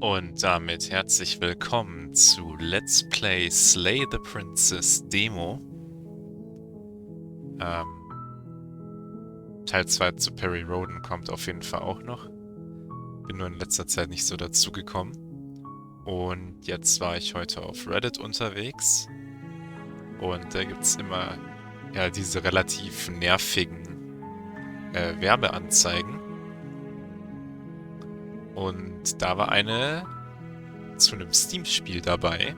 Und damit herzlich willkommen zu Let's Play Slay the Princess Demo. Teil 2 zu Perry Rhodan kommt auf jeden Fall auch noch. Bin nur in letzter Zeit nicht so dazu gekommen. Und jetzt war ich heute auf Reddit unterwegs. Und da gibt es immer diese relativ nervigen Werbeanzeigen. Und da war eine zu einem Steam-Spiel dabei.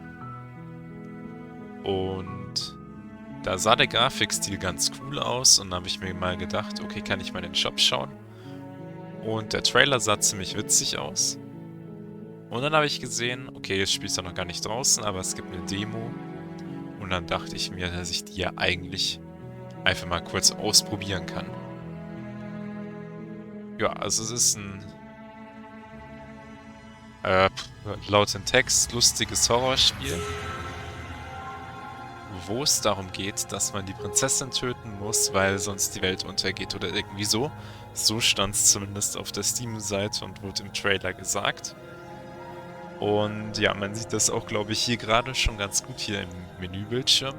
Und da sah der Grafikstil ganz cool aus. Und dann habe ich mir mal gedacht, okay, kann ich mal in den Shop schauen? Und der Trailer sah ziemlich witzig aus. Und dann habe ich gesehen, okay, das Spiel ist ja noch gar nicht draußen, aber es gibt eine Demo. Und dann dachte ich mir, dass ich die ja eigentlich einfach mal kurz ausprobieren kann. Ja, also es ist ein laut dem Text lustiges Horrorspiel, wo es darum geht, dass man die Prinzessin töten muss, weil sonst die Welt untergeht oder irgendwie so. So stand es zumindest auf der Steam-Seite und wurde im Trailer gesagt. Und ja, man sieht das auch, glaube ich, hier gerade schon ganz gut hier im Menübildschirm.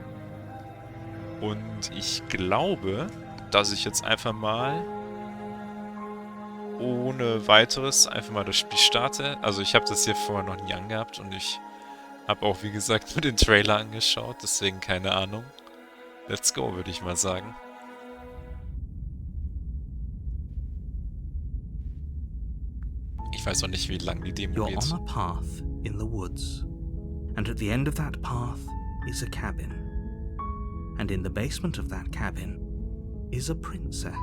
Und ich glaube, dass ich jetzt einfach mal ohne weiteres einfach mal das Spiel starte. Also ich habe das hier vorher noch nie angehabt und ich habe auch, wie gesagt, nur den Trailer angeschaut, deswegen keine Ahnung. Let's go, würde ich mal sagen. Ich weiß auch nicht, wie lang die Demo You're geht. on a path in the woods, and at the end of that path is a cabin. And in the basement of that cabin is a princess.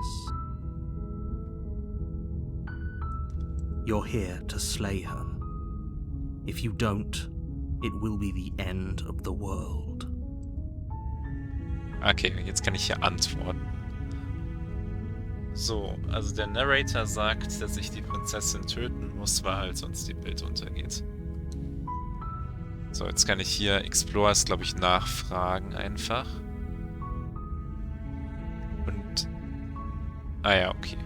You're here to slay her. If you don't, it will be the end of the world. Okay, jetzt kann ich hier antworten. So, also der Narrator sagt, dass ich die Prinzessin töten muss, weil halt sonst die Welt untergeht. So, jetzt kann ich hier Explorers, glaube ich, nachfragen einfach. Und... Ah ja, okay.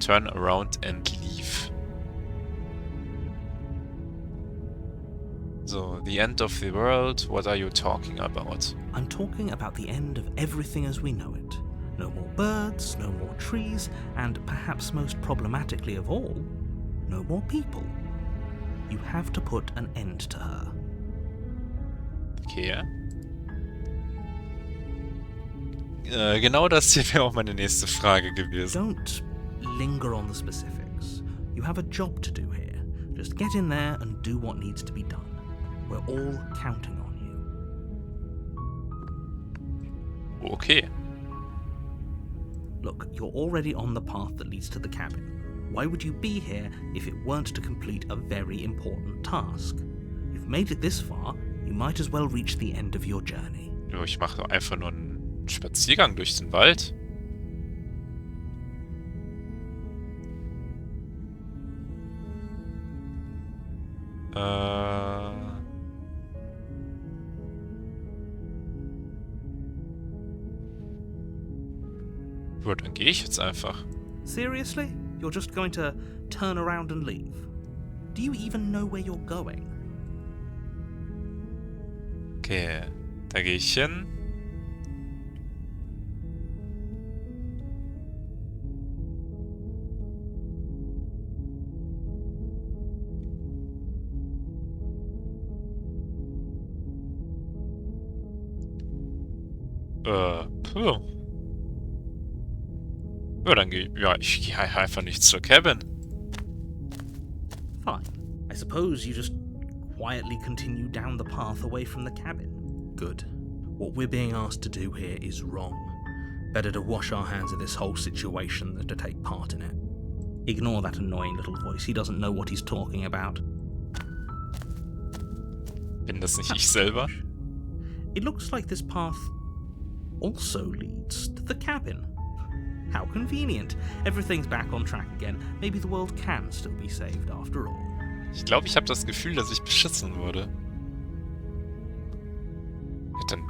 Turn around and leave. So, the end of the world, what are you talking about? I'm talking about the end of everything as we know it. No more birds, no more trees, and perhaps most problematically of all, no more people. You have to put an end to her. Okay. Genau das hier wäre auch meine nächste Frage gewesen. Don't linger on the specifics. You have a job to do here. Just get in there and do what needs to be done. We're all counting on you. Okay. Look, you're already on the path that leads to the cabin. Why would you be here if it weren't to complete a very important task? You've made it this far, you might as well reach the end of your journey. Ja, ich mache einfach nur einen Spaziergang durch den Wald. Gut, dann gehe ich jetzt einfach. Seriously? You're just going to turn around and leave? Do you even know where you're going? Okay, da gehe ich hin. Puh. Ja, dann gehe ich gehe einfach nicht zur Cabin. Fine. I suppose you just quietly continue down the path away from the cabin. Good. What we're being asked to do here is wrong. Better to wash our hands of this whole situation than to take part in it. Ignore that annoying little voice. He doesn't know what he's talking about. Bin das nicht ich selber? It looks like this path also leads to the cabin. How convenient. Everything's back on track again. Maybe the world can still be saved after all. Ich glaube, ich habe das Gefühl, dass ich beschissen wurde. Ja, dann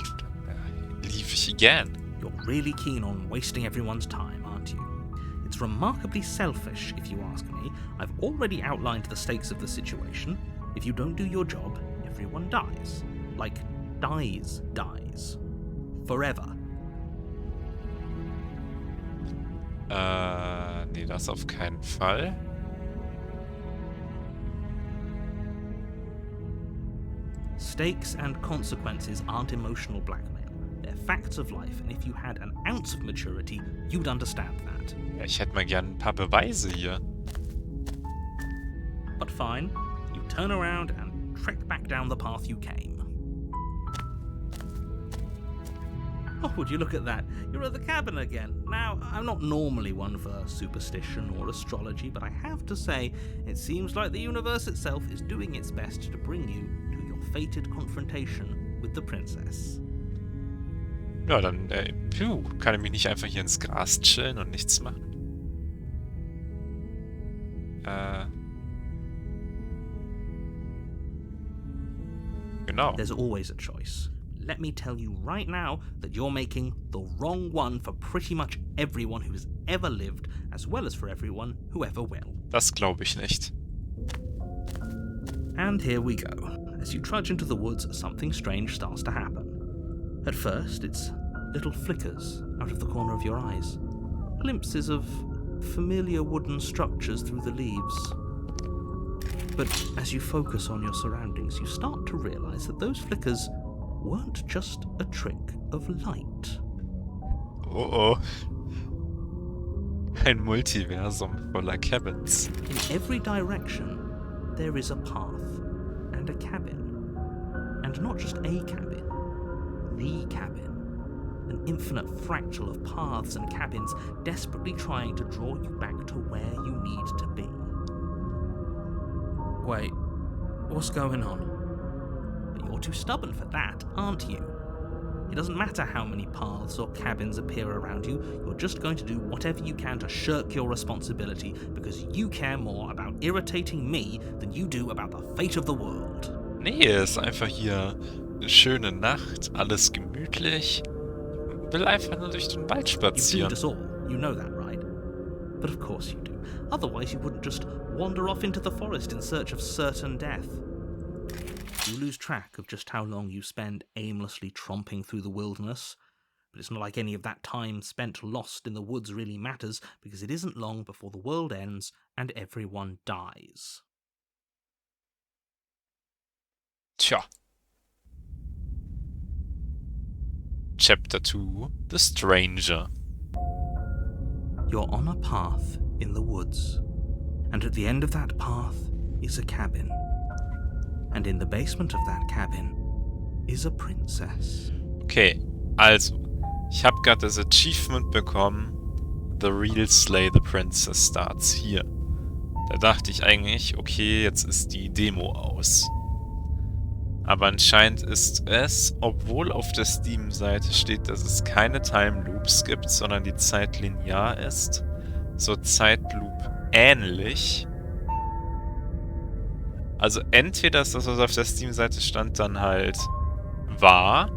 leave ich again. You're really keen on wasting everyone's time, aren't you? It's remarkably selfish, if you ask me. I've already outlined the stakes of the situation. If you don't do your job, everyone dies. Like, dies. Forever. Nee, das auf keinen Fall. Stakes and consequences aren't emotional blackmail. They're facts of life, and if you had an ounce of maturity, you'd understand that. Ja, ich hätte mal gern ein paar Beweise hier. But fine, you turn around and trek back down the path you came. Oh, would you look at that? You're at the cabin again. Now, I'm not normally one for superstition or astrology, but I have to say, it seems like the universe itself is doing its best to bring you to your fated confrontation with the princess. Ja, dann, kann ich mich nicht einfach hier ins Gras chillen und nichts machen? Genau. There's always a choice. Let me tell you right now that you're making the wrong one for pretty much everyone who has ever lived, as well as for everyone who ever will. Das glaube ich nicht. And here we go. As you trudge into the woods, something strange starts to happen. At first, it's little flickers out of the corner of your eyes. Glimpses of familiar wooden structures through the leaves. But as you focus on your surroundings, you start to realize that those flickers weren't just a trick of light. Oh. Ein Multiversum voller Cabins. In every direction, there is a path and a cabin. And not just a cabin, the cabin. An infinite fractal of paths and cabins desperately trying to draw you back to where you need to be. Wait, what's going on? But you're too stubborn for that, aren't you? It doesn't matter how many paths or cabins appear around you, you're just going to do whatever you can to shirk your responsibility because you care more about irritating me than you do about the fate of the world. Nee, ist einfach hier eine schöne Nacht, alles gemütlich. Will einfach nur durch den Wald You've spazieren. doomed us all, you know that, right? But of course you do. Otherwise you wouldn't just wander off into the forest in search of certain death. You lose track of just how long you spend aimlessly tromping through the wilderness, but it's not like any of that time spent lost in the woods really matters, because it isn't long before the world ends and everyone dies. Tja. Chapter 2: The Stranger. You're on a path in the woods, and at the end of that path is a cabin. And in the basement of that cabin is a princess. Okay, also, ich habe gerade das Achievement bekommen, The Real Slay the Princess starts hier. Da dachte ich eigentlich, okay, jetzt ist die Demo aus. Aber anscheinend ist es, obwohl auf der Steam-Seite steht, dass es keine Time Loops gibt, sondern die Zeit linear ist, so Zeitloop ähnlich. Also entweder ist das, was auf der Steam-Seite stand, dann halt wahr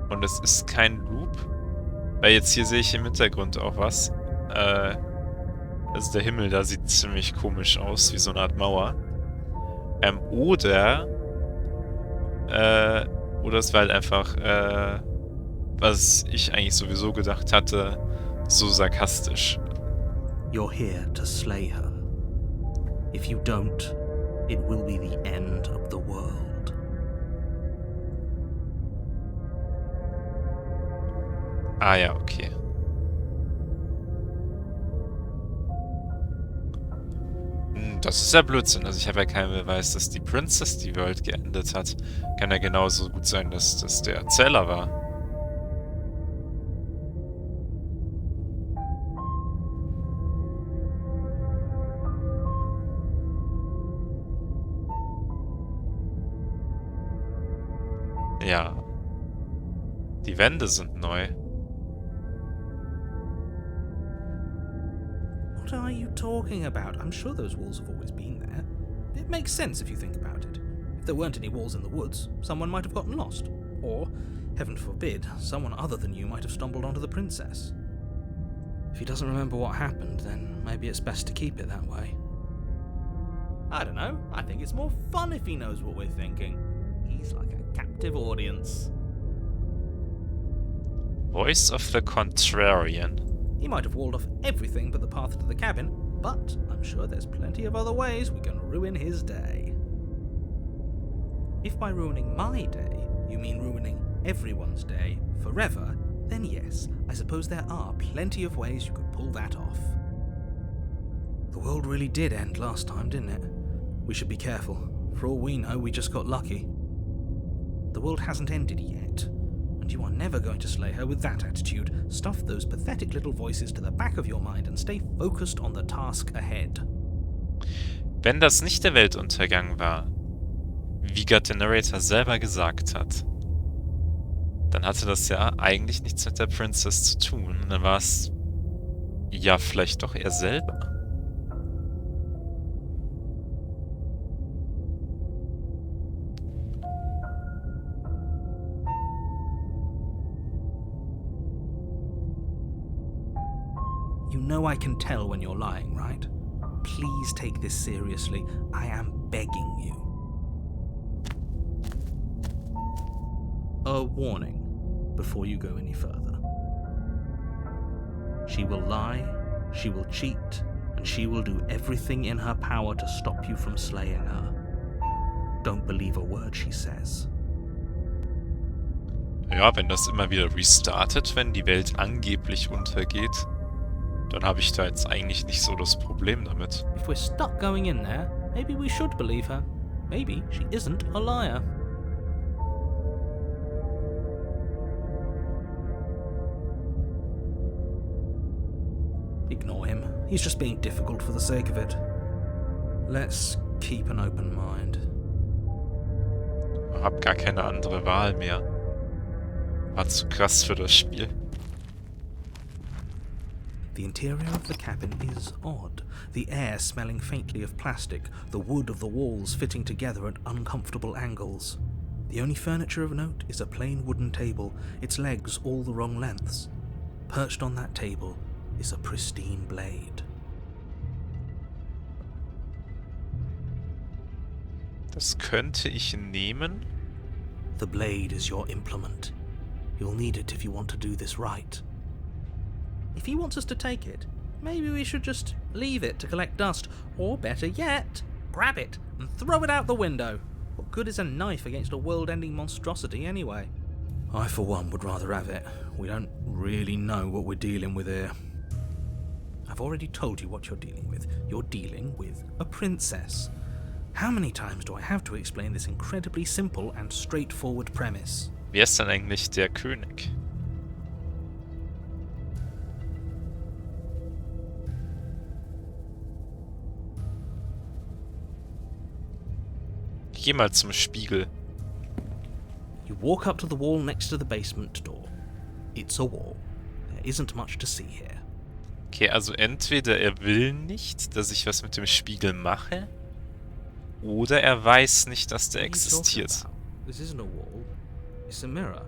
und es ist kein Loop, weil jetzt hier sehe ich im Hintergrund auch was. Also der Himmel da sieht ziemlich komisch aus, wie so eine Art Mauer. Oder es war halt einfach, was ich eigentlich sowieso gedacht hatte, so sarkastisch. You're here to slay her. If you don't, it will be the end of the world. Ah ja, okay. Das ist ja Blödsinn. Also ich habe ja keinen Beweis, dass die Princess die World geendet hat. Kann ja genauso gut sein, dass das der Erzähler war. Ja. Die Wände sind neu. What are you talking about? I'm sure those walls have always been there. It makes sense if you think about it. If there weren't any walls in the woods, someone might have gotten lost. Or, heaven forbid, someone other than you might have stumbled onto the princess. If he doesn't remember what happened, then maybe it's best to keep it that way. I don't know. I think it's more fun if he knows what we're thinking. He's like a captive audience. Voice of the Contrarian. He might have walled off everything but the path to the cabin, but I'm sure there's plenty of other ways we can ruin his day. If by ruining my day, you mean ruining everyone's day forever, then yes, I suppose there are plenty of ways you could pull that off. The world really did end last time, didn't it? We should be careful. For all we know, we just got lucky. The world hasn't ended yet, and you are never going to slay her with that attitude. Stuff those pathetic little voices to the back of your mind and stay focused on the task ahead. Wenn das nicht der Weltuntergang war, wie Gott der Narrator selber gesagt hat, dann hatte das ja eigentlich nichts mit der Princess zu tun. Dann war es ja vielleicht doch er selber. You know I can tell when you're lying, right? Please take this seriously. I am begging you. A warning before you go any further. She will lie, she will cheat, and she will do everything in her power to stop you from slaying her. Don't believe a word she says. Ja, wenn das immer wieder restartet, wenn die Welt angeblich untergeht, dann habe ich da jetzt eigentlich nicht so das Problem damit. If we're stuck going in there, maybe we should believe her. Maybe she isn't a liar. Ignore him. He's just being difficult for the sake of it. Let's keep an open mind. Ich habe gar keine andere Wahl mehr. War zu krass für das Spiel. The interior of the cabin is odd, the air smelling faintly of plastic, the wood of the walls fitting together at uncomfortable angles. The only furniture of note is a plain wooden table, its legs all the wrong lengths. Perched on that table is a pristine blade. Das könnte ich nehmen. The blade is your implement. You'll need it if you want to do this right. If he wants us to take it, maybe we should just leave it to collect dust, or better yet, grab it and throw it out the window. What good is a knife against a world-ending monstrosity anyway? I, for one, would rather have it. We don't really know what we're dealing with here. I've already told you what you're dealing with. You're dealing with a princess. How many times do I have to explain this incredibly simple and straightforward premise? Wer ist denn eigentlich der König? Geh mal zum Spiegel. You walk up to the wall next to the basement door. It's a wall. There isn't much to see here. Okay, also entweder er will nicht, dass ich was mit dem Spiegel mache, oder er weiß nicht, dass der existiert. This isn't a wall. It's a mirror.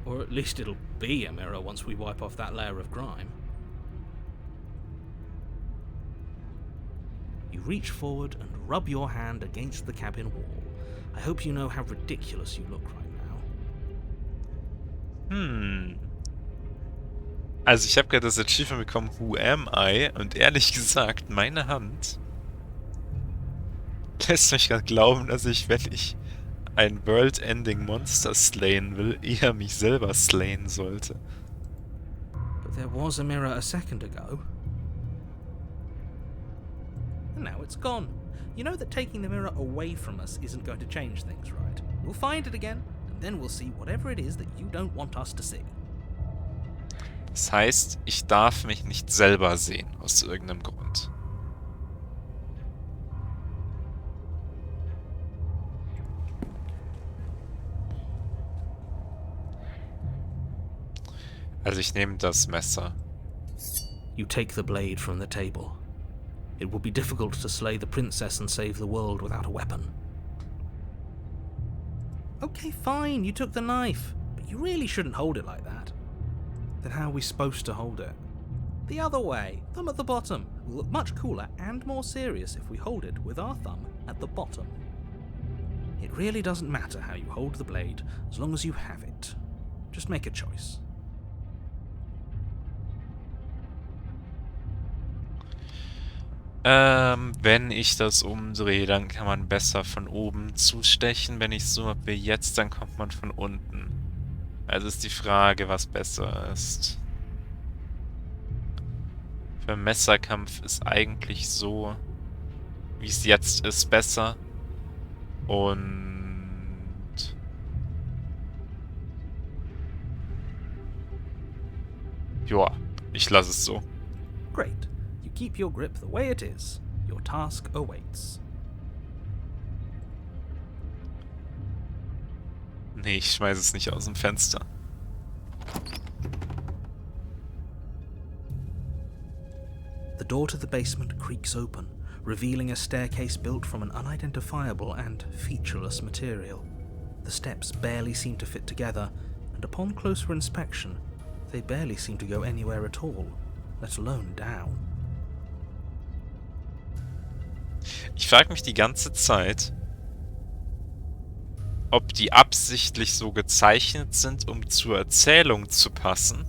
Or at least it'll be a mirror once we wipe off that layer of grime. You reach forward and rub your hand against the cabin wall. I hope you know how ridiculous you look right now. Also ich habe gerade das Achievement bekommen, Who am I? Und ehrlich gesagt, meine Hand lässt mich gerade glauben, dass ich, wenn ich ein World-Ending Monster slayen will, eher mich selber slayen sollte. But there was a mirror a second ago. And now it's gone. You know that taking the mirror away from us isn't going to change things, right? We'll find it again, and then we'll see whatever it is that you don't want us to see. Das heißt, ich darf mich nicht selber sehen, aus irgendeinem Grund. Also ich nehme das Messer. You take the blade from the table. It would be difficult to slay the princess and save the world without a weapon. Okay, fine, you took the knife, but you really shouldn't hold it like that. Then how are we supposed to hold it? The other way, thumb at the bottom. Will look much cooler and more serious if we hold it with our thumb at the bottom. It really doesn't matter how you hold the blade, as long as you have it. Just make a choice. Wenn ich das umdrehe, dann kann man besser von oben zustechen. Wenn ich so mache wie jetzt, dann kommt man von unten. Also ist die Frage, was besser ist. Für Messerkampf ist eigentlich so, wie es jetzt ist, besser. Und ja, ich lasse es so. Great. You keep your grip the way it is. Your task awaits. Nee, ich schmeiße es nicht aus dem Fenster. The door to the basement creaks open, revealing a staircase built from an unidentifiable and featureless material. The steps barely seem to fit together, and upon closer inspection, they barely seem to go anywhere at all, let alone down. Ich frage mich die ganze Zeit, ob die absichtlich so gezeichnet sind, um zur Erzählung zu passen,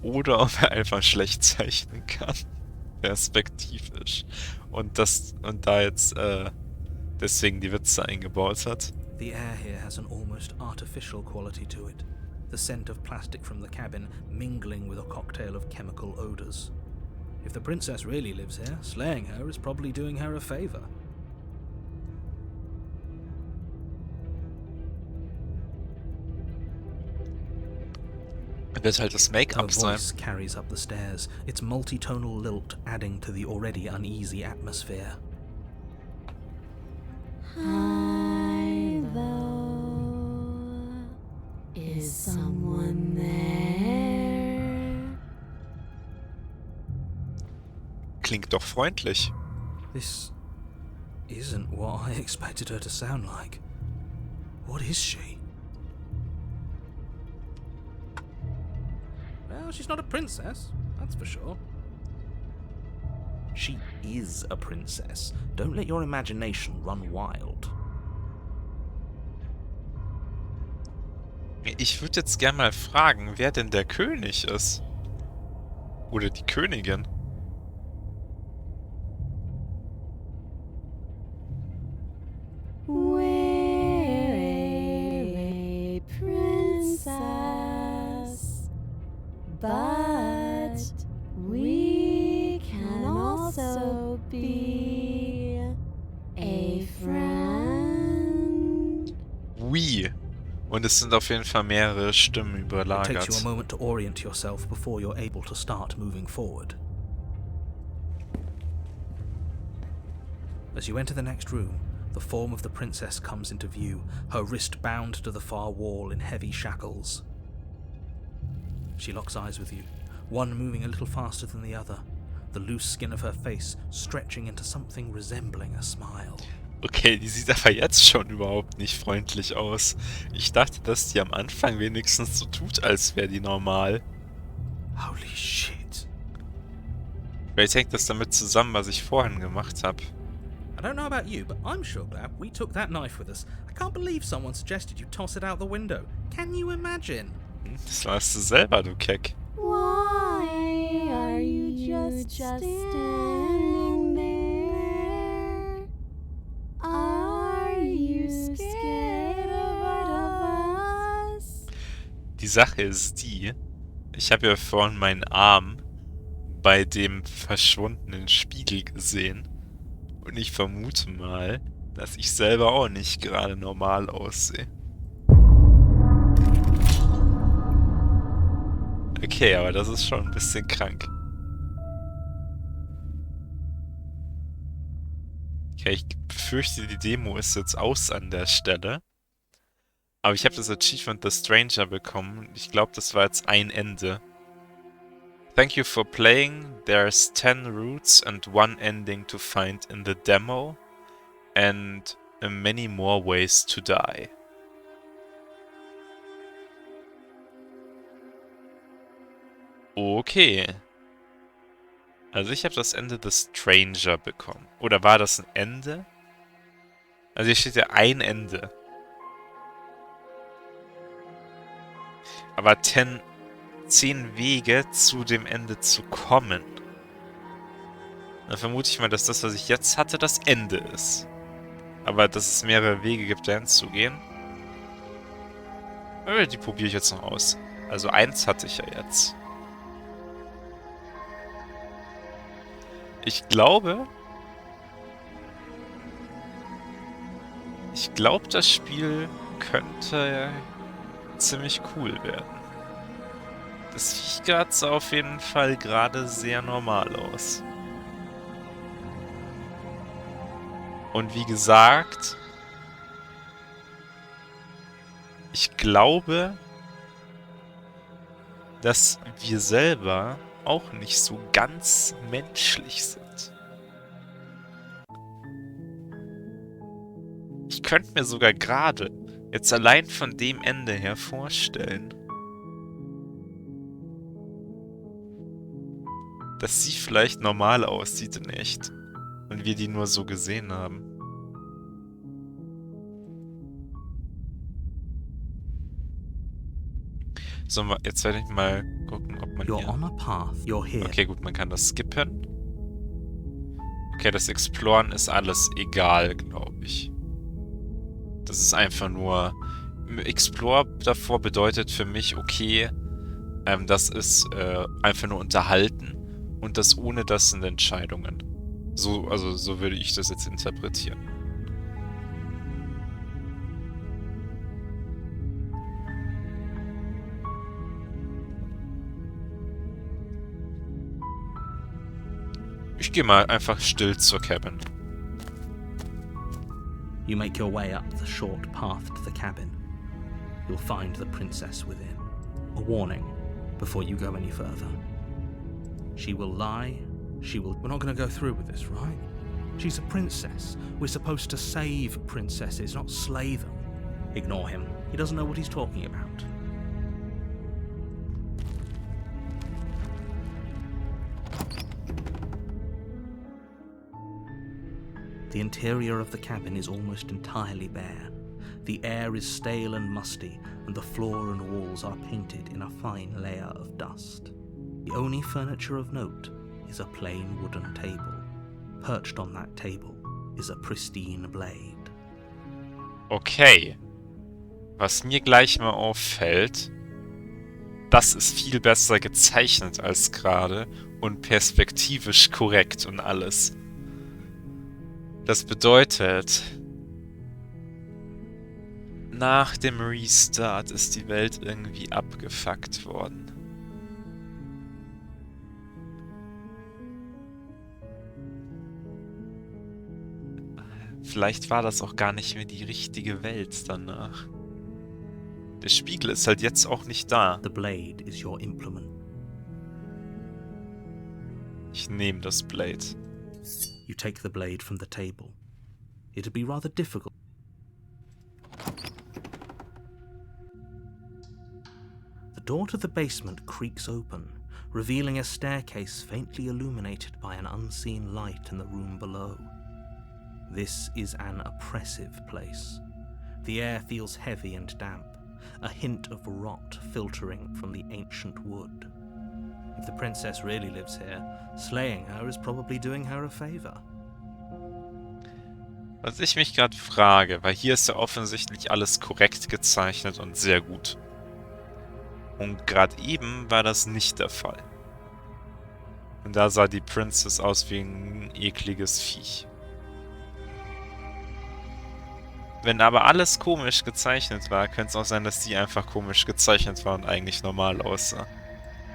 oder ob er einfach schlecht zeichnen kann, perspektivisch, und da jetzt deswegen die Witze eingebaut hat. The air here has an almost artificial quality to it, the scent of plastic from the cabin mingling with a cocktail of chemical odors. If the princess really lives here, slaying her is probably doing her a favor. Wird halt das Her Make-up sein. voice carries up the stairs, its multi-tonal lilt adding to the already uneasy atmosphere. Hello. Is someone there? Klingt doch freundlich. This isn't what I expected her to sound like. What is she? Well, she's not a princess, that's for sure. She is a princess. Don't let your imagination run wild. Ich würde jetzt gerne mal fragen, wer denn der König ist. Oder die Königin. We're a princess, but we can also be a friend. Oui. Und es sind auf jeden Fall mehrere Stimmen It takes you a überlagert. moment to orient yourself before you're able to start moving forward. As you enter the next room, the form of the princess comes into view, her wrist bound to the far wall in heavy shackles. She locks eyes with you, one moving a little faster than the other, the loose skin of her face stretching into something resembling a smile. Okay, die sieht aber jetzt schon überhaupt nicht freundlich aus. Ich dachte, dass die am Anfang wenigstens so tut, als wäre die normal. Holy shit. Vielleicht hängt das damit zusammen, was ich vorhin gemacht habe. I don't know about you, but I'm sure glad we took that knife with us. I can't believe someone suggested you toss it out the window. Can you imagine? Das warst du selber, du Keck. Why are you just standing there? Are you scared of us? Die Sache ist die, ich habe ja vorhin meinen Arm bei dem verschwundenen Spiegel gesehen. Und ich vermute mal, dass ich selber auch nicht gerade normal aussehe. Okay, aber das ist schon ein bisschen krank. Okay, ich befürchte, die Demo ist jetzt aus an der Stelle. Aber ich habe das Achievement The Stranger bekommen. Ich glaube, das war jetzt ein Ende. Thank you for playing. There's 10 routes and one ending to find in the demo. And many more ways to die. Okay. Also ich habe das Ende des Stranger bekommen. Oder war das ein Ende? Also hier steht ja ein Ende. Aber 10 Wege zu dem Ende zu kommen. Dann vermute ich mal, dass das, was ich jetzt hatte, das Ende ist. Aber dass es mehrere Wege gibt, dahin zu gehen. Die probiere ich jetzt noch aus. Also 1 hatte ich ja jetzt. Ich glaube, das Spiel könnte ziemlich cool werden. Das Viech sah auf jeden Fall gerade sehr normal aus. Und wie gesagt, ich glaube, dass wir selber auch nicht so ganz menschlich sind. Ich könnte mir sogar gerade jetzt allein von dem Ende her vorstellen, dass sie vielleicht normal aussieht in echt und wir die nur so gesehen haben. So, jetzt werde ich mal gucken, ob man You're hier... on a path. You're here. Okay, gut, man kann das skippen. Okay, das Exploren ist alles egal, glaube ich. Das ist einfach nur... Explore davor bedeutet für mich, okay, das ist einfach nur unterhalten und das ohne das sind Entscheidungen. So würde ich das jetzt interpretieren. Ich gehe mal einfach still zur Cabin. You make your way up the short path to the cabin. You'll find the princess within. A warning before you go any further. She will lie. We're not going to go through with this, right? She's a princess. We're supposed to save princesses, not slay them. Ignore him. He doesn't know what he's talking about. The interior of the cabin is almost entirely bare. The air is stale and musty, and the floor and walls are painted in a fine layer of dust. The only furniture of note is a plain wooden table. Perched on that table is a pristine blade. Okay. Was mir gleich mal auffällt, das ist viel besser gezeichnet als gerade und perspektivisch korrekt und alles. Das bedeutet, nach dem Restart ist die Welt irgendwie abgefuckt worden. Vielleicht war das auch gar nicht mehr die richtige Welt danach. Der Spiegel ist halt jetzt auch nicht da. The blade is your implement. Ich nehme das Blade. You take the blade from the table. It'd be rather difficult. The door to the basement creaks open, revealing a staircase faintly illuminated by an unseen light in the room below. This is an oppressive place. The air feels heavy and damp, a hint of rot filtering from the ancient wood. If the princess really lives here, slaying her is probably doing her a favor. Was ich mich gerade frage, weil hier ist ja offensichtlich alles korrekt gezeichnet und sehr gut. Und gerade eben war das nicht der Fall. Und da sah die Princess aus wie ein ekliges Viech. Wenn aber alles komisch gezeichnet war, könnte es auch sein, dass die einfach komisch gezeichnet war und eigentlich normal aussah.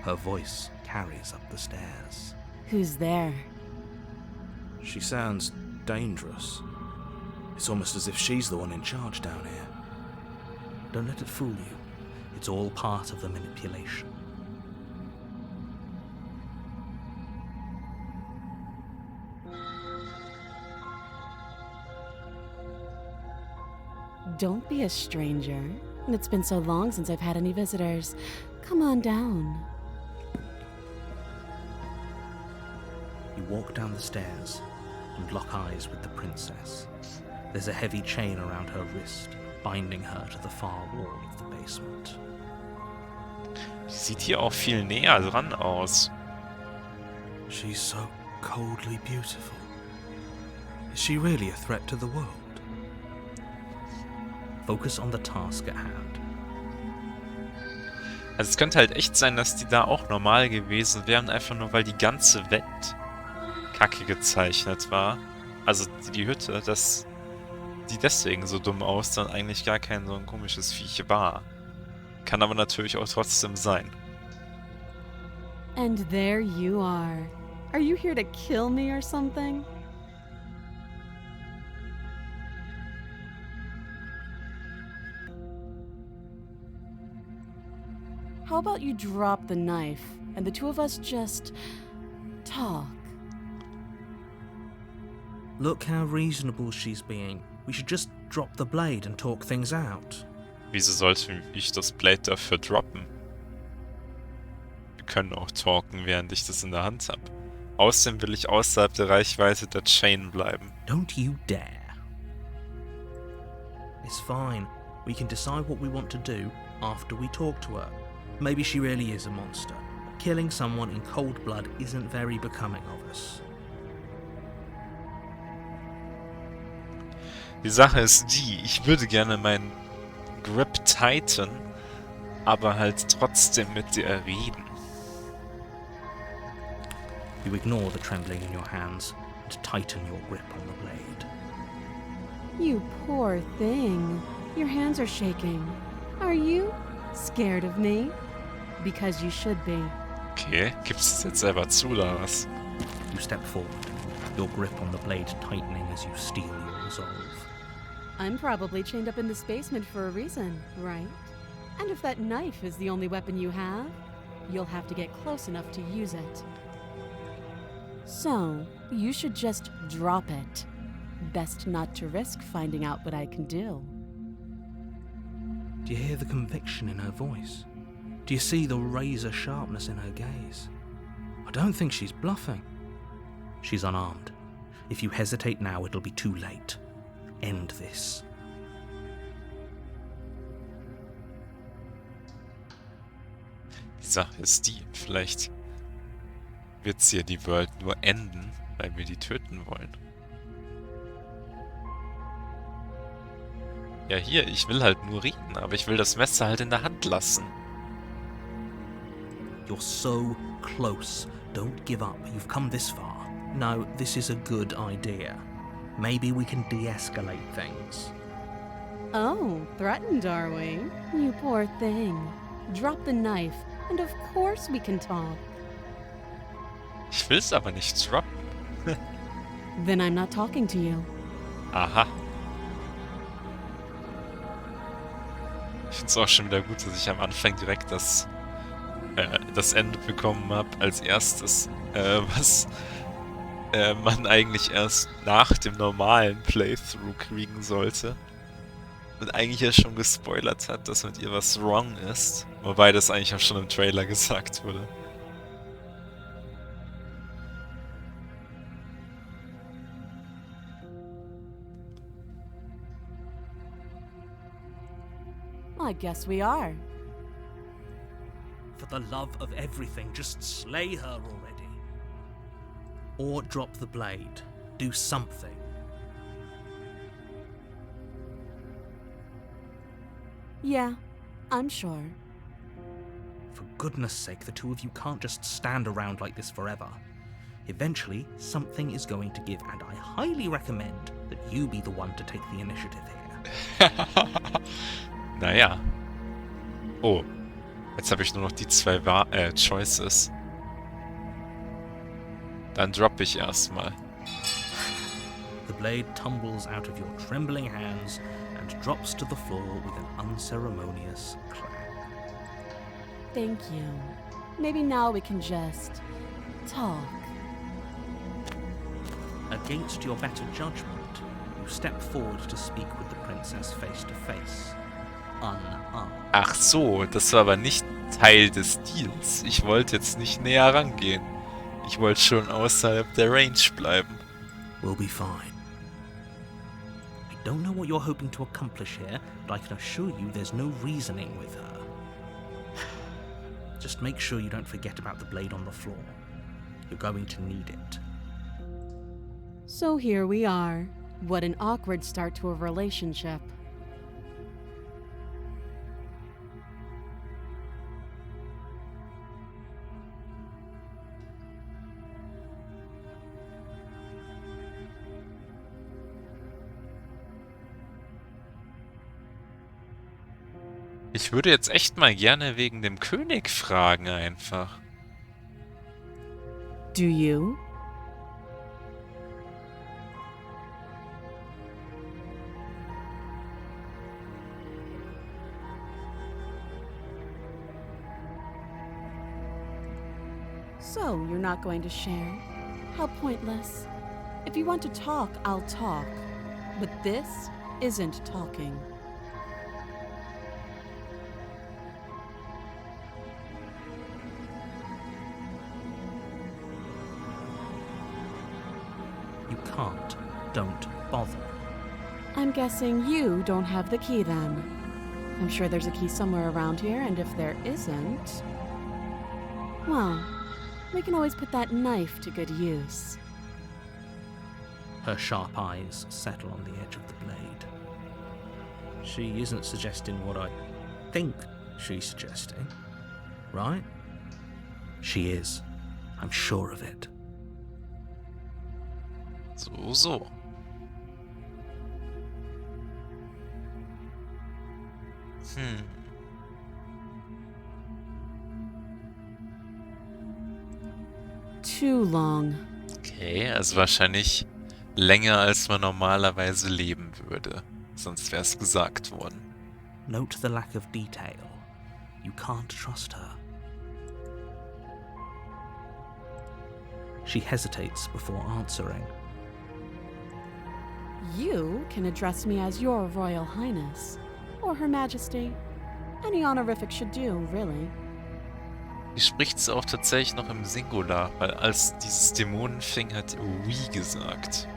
Her voice carries up the stairs. Who's there? She sounds dangerous. It's almost as if she's the one in charge down here. Don't let it fool you. It's all part of the manipulation. Don't be a stranger. It's been so long since I've had any visitors. Come on down. walk down the stairs and lock eyes with the princess. There's a heavy chain around her wrist, binding her to the far wall of the basement. Die sieht hier auch viel näher dran aus. She's so coldly beautiful. Is she really a threat to the world? Focus on the task at hand. Also es könnte halt echt sein, dass die da auch normal gewesen wären, einfach nur weil die ganze Welt kacke gezeichnet war. Also die Hütte, dass die deswegen so dumm aussah und eigentlich gar kein so ein komisches Viech war. Kann aber natürlich auch trotzdem sein. And there you are. Are you here to kill me or something? How about you drop the knife and the two of us just talk? Look how reasonable she's being. We should just drop the blade and talk things out. Wieso sollte ich das Blade dafür droppen? Wir können auch talken, während ich das in der Hand habe. Außerdem will ich außerhalb der Reichweite der Chain bleiben. Don't you dare. It's fine. We can decide what we want to do after we talk to her. Maybe she really is a monster. Killing someone in cold blood isn't very becoming of us. Die Sache ist die, ich würde gerne meinen Grip tighten, aber halt trotzdem mit dir reden. You ignore the trembling in your hands and tighten your grip on the blade. You poor thing. Your hands are shaking. Are you scared of me? Because you should be. Okay, gibst du es jetzt selber zu, oder was? You step forward, your grip on the blade tightening as you steel your resolve. I'm probably chained up in this basement for a reason, right? And if that knife is the only weapon you have, you'll have to get close enough to use it. So, you should just drop it. Best not to risk finding out what I can do. Do you hear the conviction in her voice? Do you see the razor sharpness in her gaze? I don't think she's bluffing. She's unarmed. If you hesitate now, it'll be too late. End this. Die Sache ist die, vielleicht wird sie ja die World nur enden, weil wir die töten wollen. Ja, hier, ich will halt nur reden, aber ich will das Messer halt in der Hand lassen. You're so close. Don't give up. You've come this far. No, this is a good idea. Maybe we can de-escalate things. Oh, threatened, are we? You poor thing. Drop the knife, and of course we can talk. Ich will's aber nicht droppen. Then I'm not talking to you. Aha. Ich find's auch schon wieder gut, dass ich am Anfang direkt das Ende bekommen habe als erstes, was man eigentlich erst nach dem normalen Playthrough kriegen sollte. Und eigentlich ja schon gespoilert hat, dass mit ihr was wrong ist. Wobei das eigentlich auch schon im Trailer gesagt wurde. I guess we are. For the love of everything, just slay her already. Or drop the blade. Do something. Yeah, I'm sure. For goodness sake, the two of you can't just stand around like this forever. Eventually, something is going to give, and I highly recommend that you be the one to take the initiative here. Naja. Oh. Jetzt habe ich nur noch die zwei Choices. Dann droppe ich erstmal. The blade tumbles out of your trembling hands and drops to the floor with an unceremonious clang. Thank you. Maybe now we can just talk. Against your better judgment, you step forward to speak with the princess face to face. Unarmed. Ach so, das war aber nicht Teil des Deals. Ich wollte jetzt nicht näher rangehen. Ich wollte schon außerhalb der Range bleiben. We'll be fine. I don't know what you're hoping to accomplish here, but I can assure you there's no reasoning with her. Just make sure you don't forget about the blade on the floor. You're going to need it. So here we are. What an awkward start to a relationship. Ich würde jetzt echt mal gerne wegen dem König fragen einfach. Do you? So, you're not going to share? How pointless. If you want to talk, I'll talk. But this isn't talking. You can't. Don't bother. I'm guessing you don't have the key then. I'm sure there's a key somewhere around here, and if there isn't... well, we can always put that knife to good use. Her sharp eyes settle on the edge of the blade. She isn't suggesting what I think she's suggesting, right? She is. I'm sure of it. So. Too long. Okay, also wahrscheinlich länger, als man normalerweise leben würde. Sonst wäre es gesagt worden. Note the lack of detail. You can't trust her. She hesitates before answering. You can address me as Your Royal Highness, or Her Majesty. Any honorific should do, really. Die spricht es auch tatsächlich noch im Singular, weil als dieses Dämonen fing, hat we gesagt.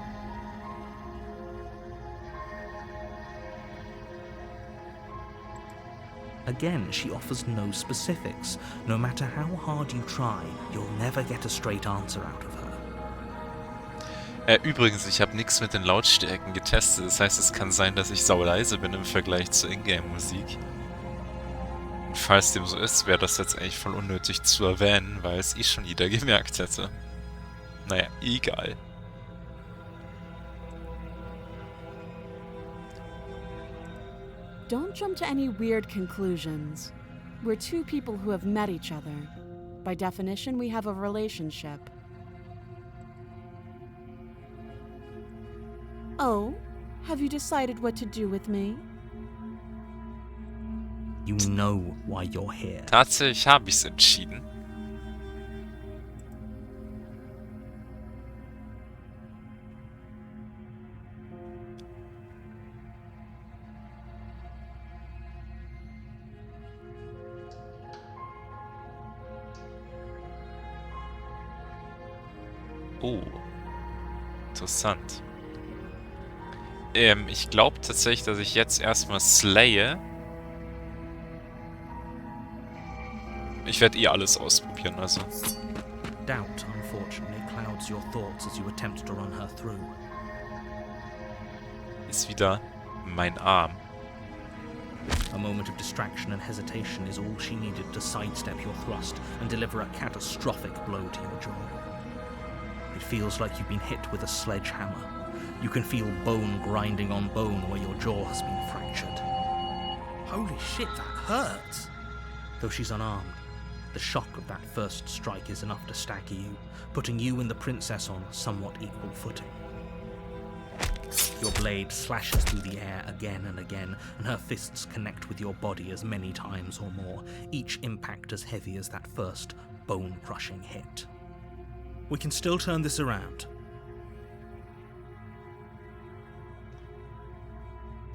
Again, she offers no specifics. No matter how hard you try, you'll never get a straight answer out of her. Übrigens, ich habe nichts mit den Lautstärken getestet. Das heißt, es kann sein, dass ich sauleise bin im Vergleich zur Ingame-Musik. Und falls dem so ist, wäre das jetzt eigentlich voll unnötig zu erwähnen, weil es schon jeder gemerkt hätte. Naja, egal. Don't jump to any weird conclusions. We're two people who have met each other. By definition, we have a relationship. Oh, have you decided what to do with me? You know why you're here. Tatsächlich habe ich es entschieden. Oh, interessant. Ich glaube tatsächlich, dass ich jetzt erstmal slaye. Ich werde alles ausprobieren, also. Doubt, unfortunately, clouds your thoughts as you attempt to run her through. Ist wieder mein Arm. A moment of distraction and hesitation is all she needed to sidestep your thrust and deliver a catastrophic blow to your jaw. It feels like you've been hit with a sledgehammer. You can feel bone grinding on bone where your jaw has been fractured. Holy shit, that hurts! Though she's unarmed, the shock of that first strike is enough to stagger you, putting you and the princess on somewhat equal footing. Your blade slashes through the air again and again, and her fists connect with your body as many times or more, each impact as heavy as that first bone-crushing hit. We can still turn this around.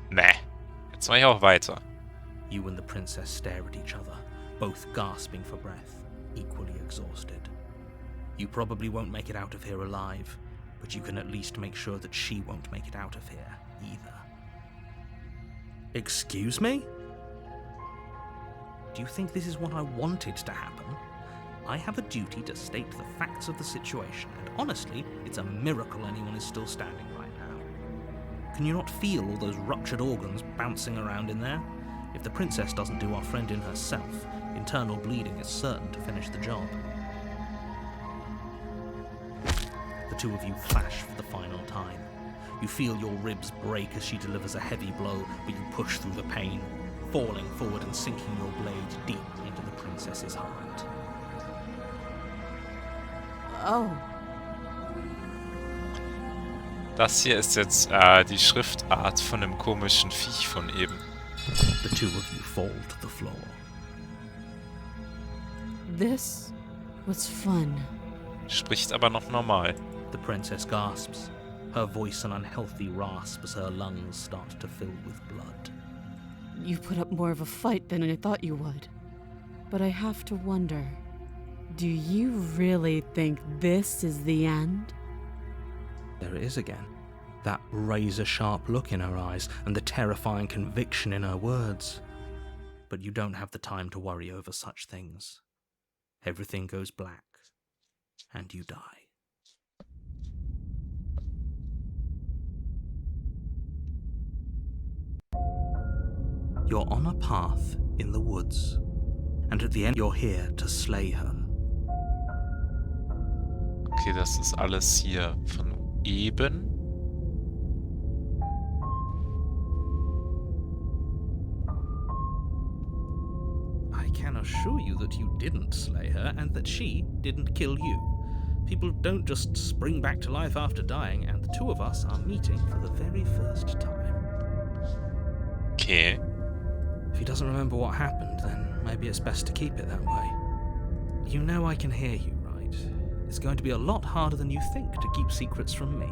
Nee, jetzt mache ich auch weiter. You and the princess stare at each other, both gasping for breath, equally exhausted. You probably won't make it out of here alive, but you can at least make sure that she won't make it out of here either. Excuse me? Do you think this is what I wanted to happen? I have a duty to state the facts of the situation, and honestly, it's a miracle anyone is still standing right now. Can you not feel all those ruptured organs bouncing around in there? If the princess doesn't do our friend in herself, internal bleeding is certain to finish the job. The two of you clash for the final time. You feel your ribs break as she delivers a heavy blow, but you push through the pain, falling forward and sinking your blade deep into the princess's heart. Oh. Das hier ist jetzt die Schriftart von dem komischen Viech von eben. The two of you fall to the floor. This was fun. Spricht aber noch normal. The princess gasps, her voice an unhealthy rasp as her lungs start to fill with blood. You put up more of a fight than I thought you would. But I have to wonder, do you really think this is the end? There it is again. That razor-sharp look in her eyes and the terrifying conviction in her words. But you don't have the time to worry over such things. Everything goes black, and you die. You're on a path in the woods, and at the end you're here to slay her. Okay, das ist alles hier von eben. I can assure you that you didn't slay her and that she didn't kill you. People don't just spring back to life after dying, and the two of us are meeting for the very first time. Okay. If he doesn't remember what happened, then maybe it's best to keep it that way. You know I can hear you, right? It's going to be a lot harder than you think to keep secrets from me.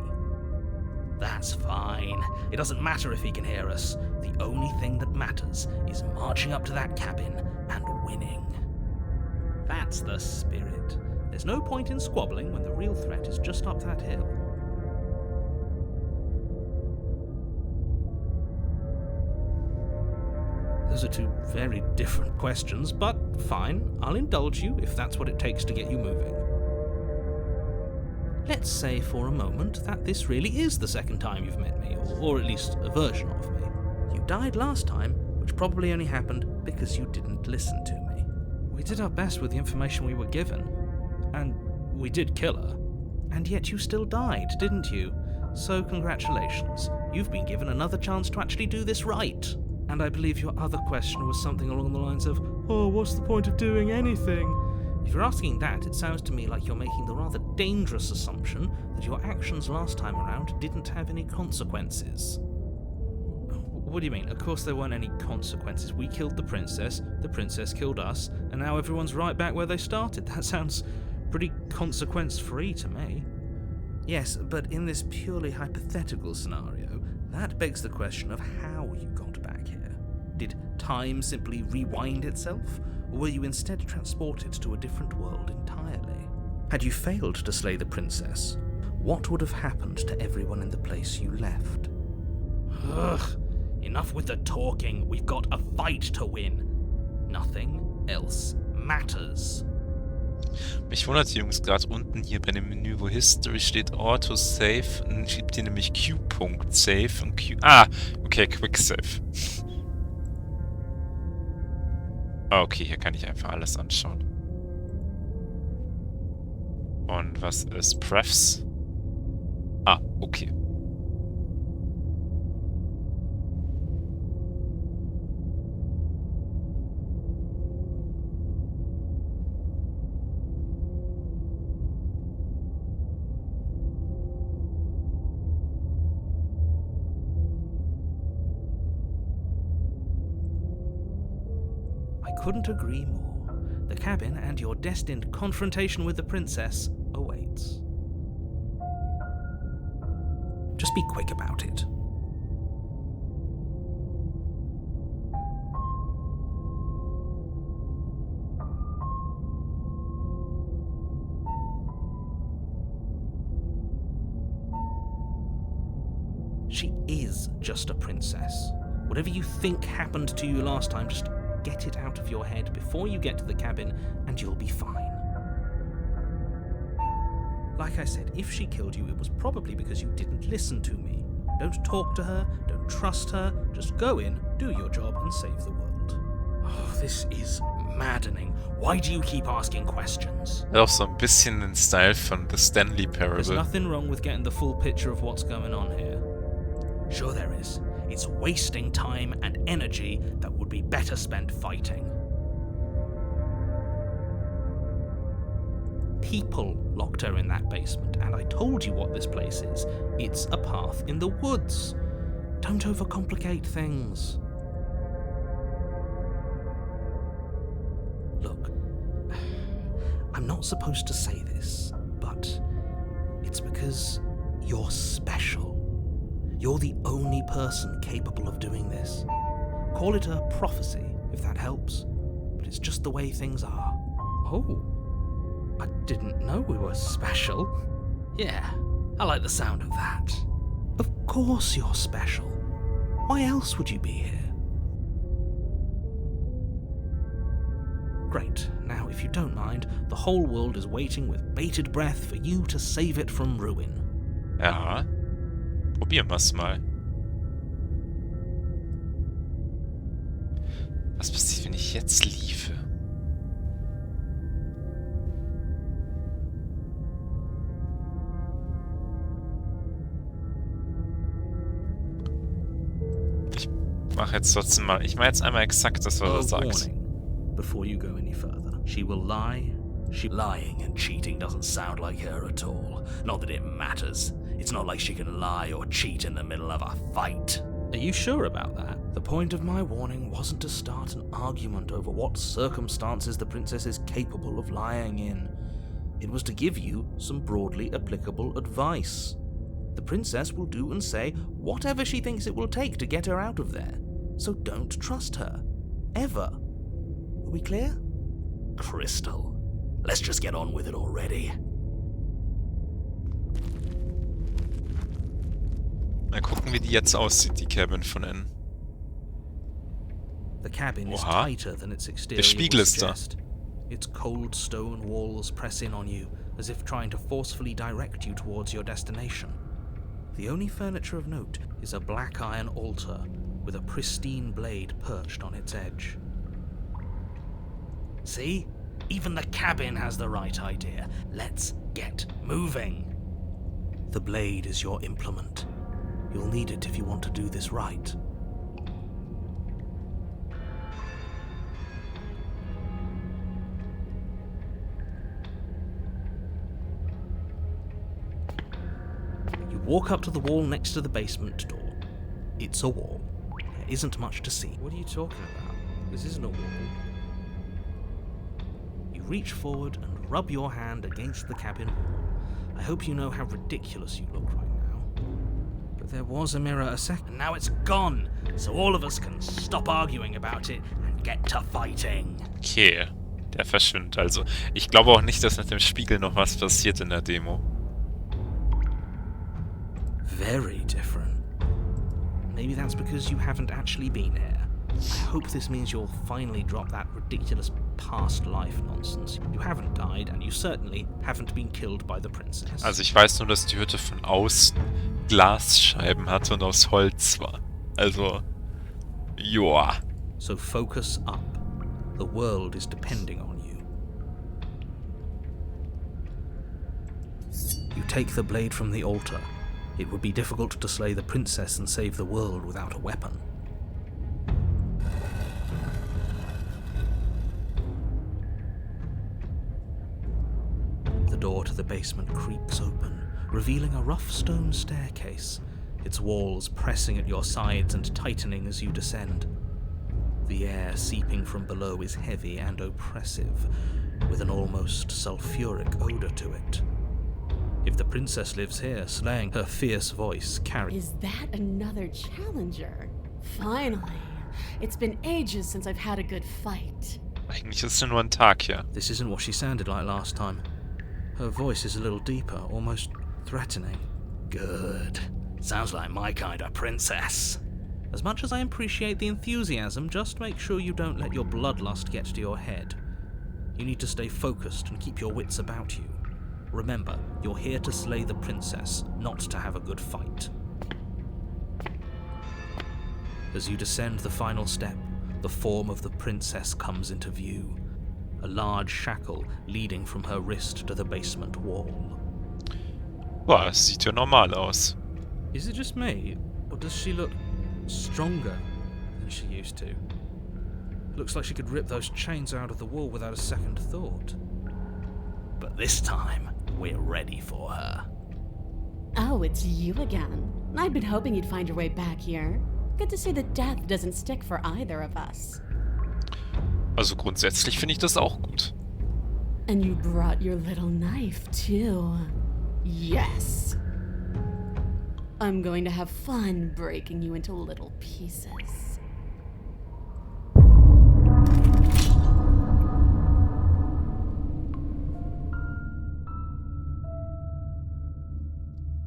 That's fine. It doesn't matter if he can hear us. The only thing that matters is marching up to that cabin and winning. That's the spirit. There's no point in squabbling when the real threat is just up that hill. Those are two very different questions, but fine, I'll indulge you if that's what it takes to get you moving. Let's say for a moment that this really is the second time you've met me, or at least a version of me. You died last time, which probably only happened because you didn't listen to me. We did our best with the information we were given, and we did kill her. And yet you still died, didn't you? So congratulations, you've been given another chance to actually do this right. And I believe your other question was something along the lines of, oh, what's the point of doing anything? If you're asking that, it sounds to me like you're making the rather dangerous assumption that your actions last time around didn't have any consequences. What do you mean? Of course there weren't any consequences. We killed the princess killed us, and now everyone's right back where they started. That sounds pretty consequence-free to me. Yes, but in this purely hypothetical scenario, that begs the question of how you got back here. Did time simply rewind itself, or were you instead transported to a different world entirely? Had you failed to slay the princess, what would have happened to everyone in the place you left? Ugh, enough with the talking. We've got a fight to win. Nothing else matters. Mich wundert die Jungs gerade unten hier bei dem Menü, wo History steht, Auto Save, und dann schiebt hier nämlich Q.Save und Q... Ah, okay, Quick Save. Okay, hier kann ich einfach alles anschauen. Und was ist Prefs? Ah, okay. Couldn't agree more. The cabin and your destined confrontation with the princess awaits. Just be quick about it. She is just a princess. Whatever you think happened to you last time, just get it out of your head before you get to the cabin and you'll be fine. Like I said, if she killed you, it was probably because you didn't listen to me. Don't talk to her, don't trust her, just go in, do your job and save the world. Oh, this is maddening. Why do you keep asking questions? Hat auch so ein bisschen den Style von The Stanley There's Parable. nothing wrong with getting the full picture of what's going on here. Sure there is. It's wasting time and energy that would be better spent fighting. People locked her in that basement, and I told you what this place is. It's a path in the woods. Don't overcomplicate things. Look, I'm not supposed to say this, but it's because you're special. You're the only person capable of doing this. Call it a prophecy, if that helps, but it's just the way things are. Oh, I didn't know we were special. Yeah, I like the sound of that. Of course you're special. Why else would you be here? Great. Now, if you don't mind, the whole world is waiting with bated breath for you to save it from ruin. Ja. Probieren wir es mal. Was passiert, wenn ich jetzt liefe? Ich mache jetzt trotzdem mal. Ich mache jetzt einmal exakt das, was er sagt. Warning, before you go any further. She will lie. Lying and cheating doesn't sound like her at all. Not that it matters. It's not like she can lie or cheat in the middle of a fight. Are you sure about that? The point of my warning wasn't to start an argument over what circumstances the princess is capable of lying in. It was to give you some broadly applicable advice. The princess will do and say whatever she thinks it will take to get her out of there. So don't trust her. Ever. Are we clear? Crystal. Let's just get on with it already. Mal gucken, wie die jetzt aussieht, die Cabin von innen. The cabin is Oha. tighter than its exterior Der Spiegel would ist da. suggest. Its cold stone walls press in on you, as if trying to forcefully direct you towards your destination. The only furniture of note is a black iron altar with a pristine blade perched on its edge. See? Even the cabin has the right idea. Let's get moving. The blade is your implement. You'll need it if you want to do this right. You walk up to the wall next to the basement door. It's a wall. There isn't much to see. What are you talking about? This isn't a wall. You reach forward and rub your hand against the cabin wall. I hope you know how ridiculous you look right now. But there was a mirror a second, and now it's gone, so all of us can stop arguing about it and get to fighting. Okay, der verschwindet also. Ich glaube auch nicht, dass mit dem Spiegel noch was passiert in der Demo. Very different. Maybe that's because you haven't actually been here. I hope this means you'll finally drop that ridiculous past life nonsense. You haven't died, and you certainly haven't been killed by the princess. Also ich weiß nur, dass die Hütte von außen Glasscheiben hatte und aus Holz war. Also, joa. So focus up. The world is depending on you. You take the blade from the altar. It would be difficult to slay the princess and save the world without a weapon. The door to the basement creaks open, revealing a rough stone staircase, its walls pressing at your sides and tightening as you descend. The air seeping from below is heavy and oppressive, with an almost sulphuric odor to it. If the princess lives here, slaying her fierce voice carries... Is that another challenger? Finally. It's been ages since I've had a good fight. Eigentlich ist es nur ein Tag hier. This isn't what she sounded like last time. Her voice is a little deeper, almost threatening. Good. Sounds like my kind of princess. As much as I appreciate the enthusiasm, just make sure you don't let your bloodlust get to your head. You need to stay focused and keep your wits about you. Remember, you're here to slay the princess, not to have a good fight. As you descend the final step, the form of the princess comes into view. A large shackle leading from her wrist to the basement wall. Boah, das sieht ja normal aus. Is it just me, or does she look stronger than she used to? Looks like she could rip those chains out of the wall without a second thought. But this time, we're ready for her. Oh, it's you again. I'd been hoping you'd find your way back here. Good to see that death doesn't stick for either of us. Also grundsätzlich finde ich das auch gut. And you brought your little knife, too. Yes. I'm going to have fun breaking you into little pieces.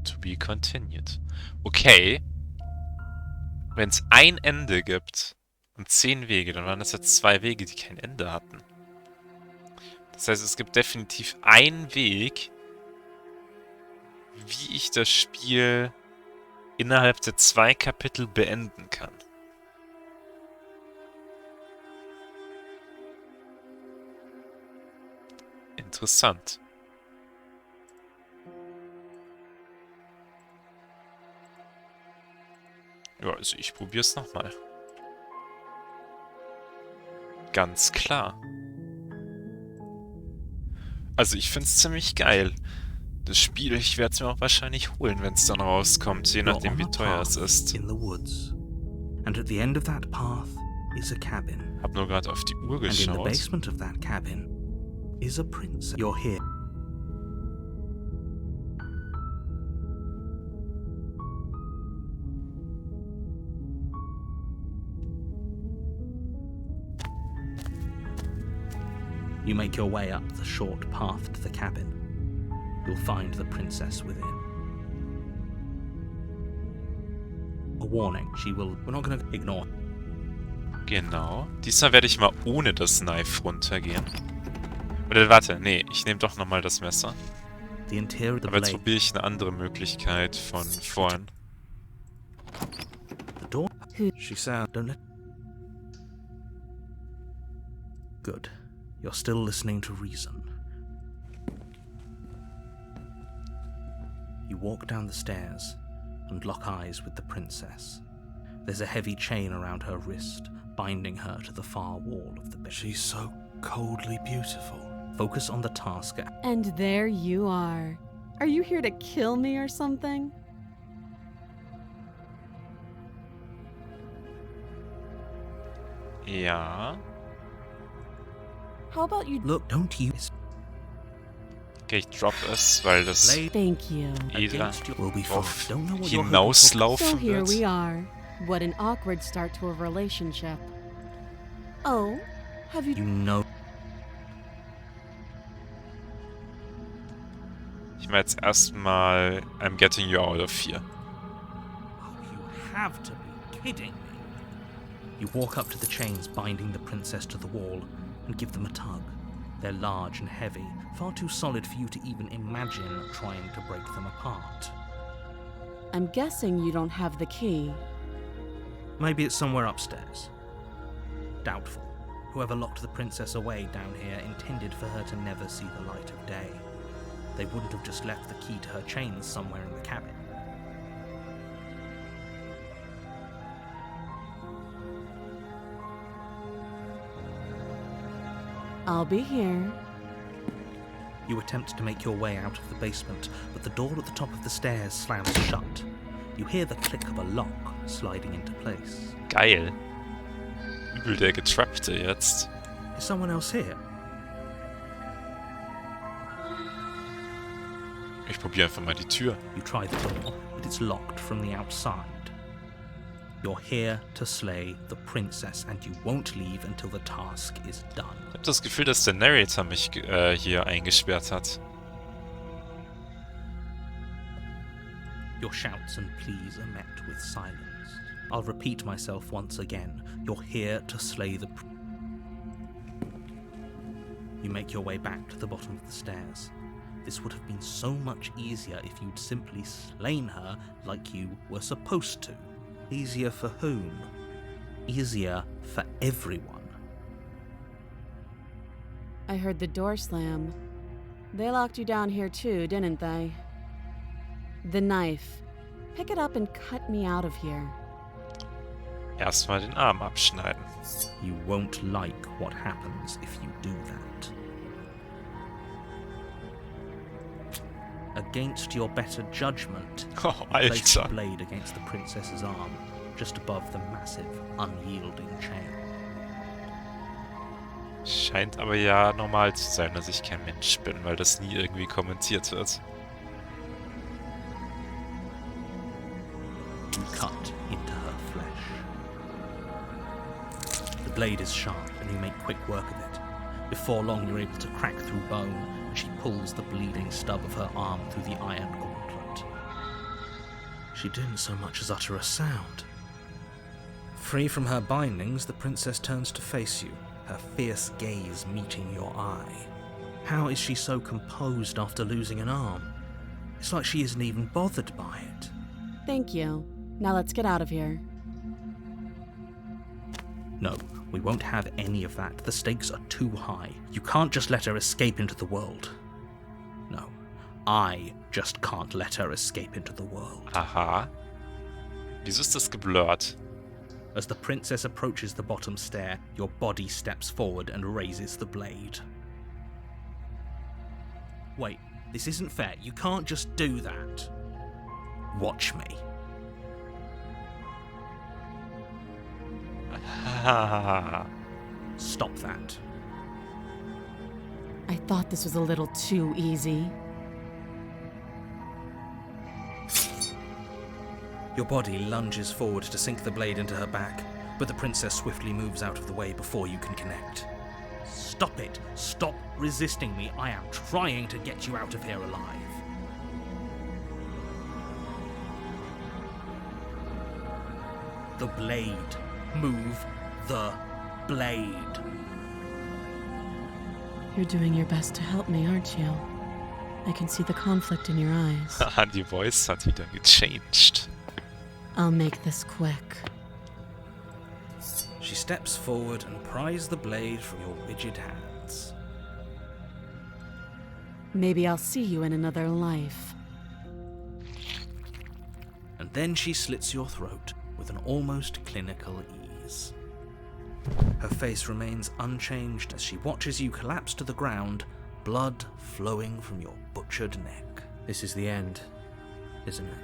To be continued. Okay. Wenn es ein Ende gibt und 10 Wege, dann waren das jetzt 2 Wege, die kein Ende hatten. Das heißt, es gibt definitiv einen Weg, wie ich das Spiel innerhalb der 2 Kapitel beenden kann. Interessant. Ja, also ich probier's nochmal. Ganz klar. Also ich find's ziemlich geil. Das Spiel, ich werde es mir auch wahrscheinlich holen, wenn es dann rauskommt, je nachdem wie teuer es ist. In the woods. And at the end of that path is a cabin. Hab nur gerade auf die Uhr And in the geschaut. basement of that cabin is a princess. You're here. You make your way up the short path to the cabin. You'll find the princess within. A warning, she will... We're not gonna ignore. Genau. Diesmal werde ich mal ohne das Knife runtergehen. Oder warte, nee, ich nehme doch nochmal das Messer. The interior of the Aber jetzt blade. probiere ich eine andere Möglichkeit von vorn. The door. She said, don't let... Good. You're still listening to reason. You walk down the stairs and lock eyes with the princess. There's a heavy chain around her wrist, binding her to the far wall of the bed. She's so coldly beautiful. Focus on the task. And there you are. Are you here to kill me or something? Ja. How about you... Look, don't use... Okay, ich drop es, weil das Blade Thank you. jeder against you will be fine. drauf Don't know what you're hoping for. So hinauslaufen here we wird. are. What an awkward start to a relationship. Oh, have you... You know... Ich meine jetzt erstmal I'm getting you out of here. Oh, you have to be kidding me. You walk up to the chains binding the princess to the wall and give them a tug. They're large and heavy, far too solid for you to even imagine trying to break them apart. I'm guessing you don't have the key. Maybe it's somewhere upstairs. Doubtful. Whoever locked the princess away down here intended for her to never see the light of day. They wouldn't have just left the key to her chains somewhere in the cabin. I'll be here. You attempt to make your way out of the basement, but the door at the top of the stairs slams shut. You hear the click of a lock sliding into place. Geil. Übel der Getrappte jetzt. Is someone else here? Ich probiere einfach mal die Tür. You try the door, but it's locked from the outside. You're here to slay the princess, and you won't leave until the task is done. Ich habe das Gefühl, dass der Narrator mich hier eingesperrt hat. Your shouts and pleas are met with silence. I'll repeat myself once again. You're here to slay the... You make your way back to the bottom of the stairs. This would have been so much easier if you'd simply slain her like you were supposed to. Easier for whom? Easier for everyone. I heard the door slam. They locked you down here too, didn't they? The knife. Pick it up and cut me out of here. Erstmal den Arm abschneiden. You won't like what happens if you do that. Against your better judgment, Oh, place the Alter. blade against the princess's arm, just above the massive, unyielding chain. Scheint aber ja normal zu sein, dass ich kein Mensch bin, weil das nie irgendwie kommentiert wird. You cut into her flesh. The blade is sharp and you make quick work of it. Before long you're able to crack through bone, and she pulls the bleeding stub of her arm through the iron gauntlet. She didn't so much as utter a sound. Free from her bindings, the princess turns to face you, her fierce gaze meeting your eye. How is she so composed after losing an arm? It's like she isn't even bothered by it. Thank you. Now let's get out of here. No, we won't have any of that. The stakes are too high. You can't just let her escape into the world. No, I just can't let her escape into the world. Aha. Wieso ist das geblurrt? As the princess approaches the bottom stair, your body steps forward and raises the blade. Wait, this isn't fair. You can't just do that. Watch me. Stop that. I thought this was a little too easy. Your body lunges forward to sink the blade into her back, but the princess swiftly moves out of the way before you can connect. Stop it! Stop resisting me! I am trying to get you out of here alive. The blade. Move the blade. You're doing your best to help me, aren't you? I can see the conflict in your eyes. Haha, die Voice hat wieder gechanged. I'll make this quick. She steps forward and pries the blade from your rigid hands. Maybe I'll see you in another life. And then she slits your throat with an almost clinical ease. Her face remains unchanged as she watches you collapse to the ground, blood flowing from your butchered neck. This is the end, isn't it?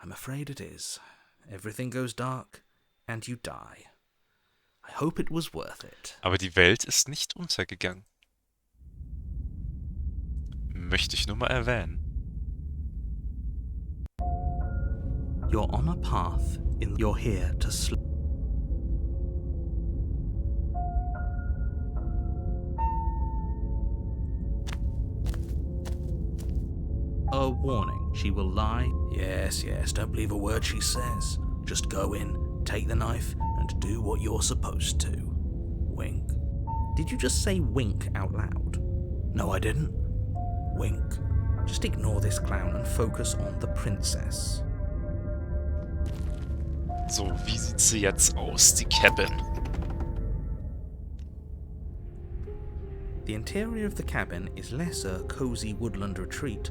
I'm afraid it is. Everything goes dark, and you die. I hope it was worth it. Aber die Welt ist nicht untergegangen. Möchte ich nur mal erwähnen. You're on a path you're here to A warning, she will lie. Yes, don't believe a word she says. Just go in, take the knife, and do what you're supposed to. Wink. Did you just say wink out loud? No, I didn't. Wink. Just ignore this clown and focus on the princess. So, wie sieht sie jetzt aus, die Cabin? The interior of the cabin is less a cozy woodland retreat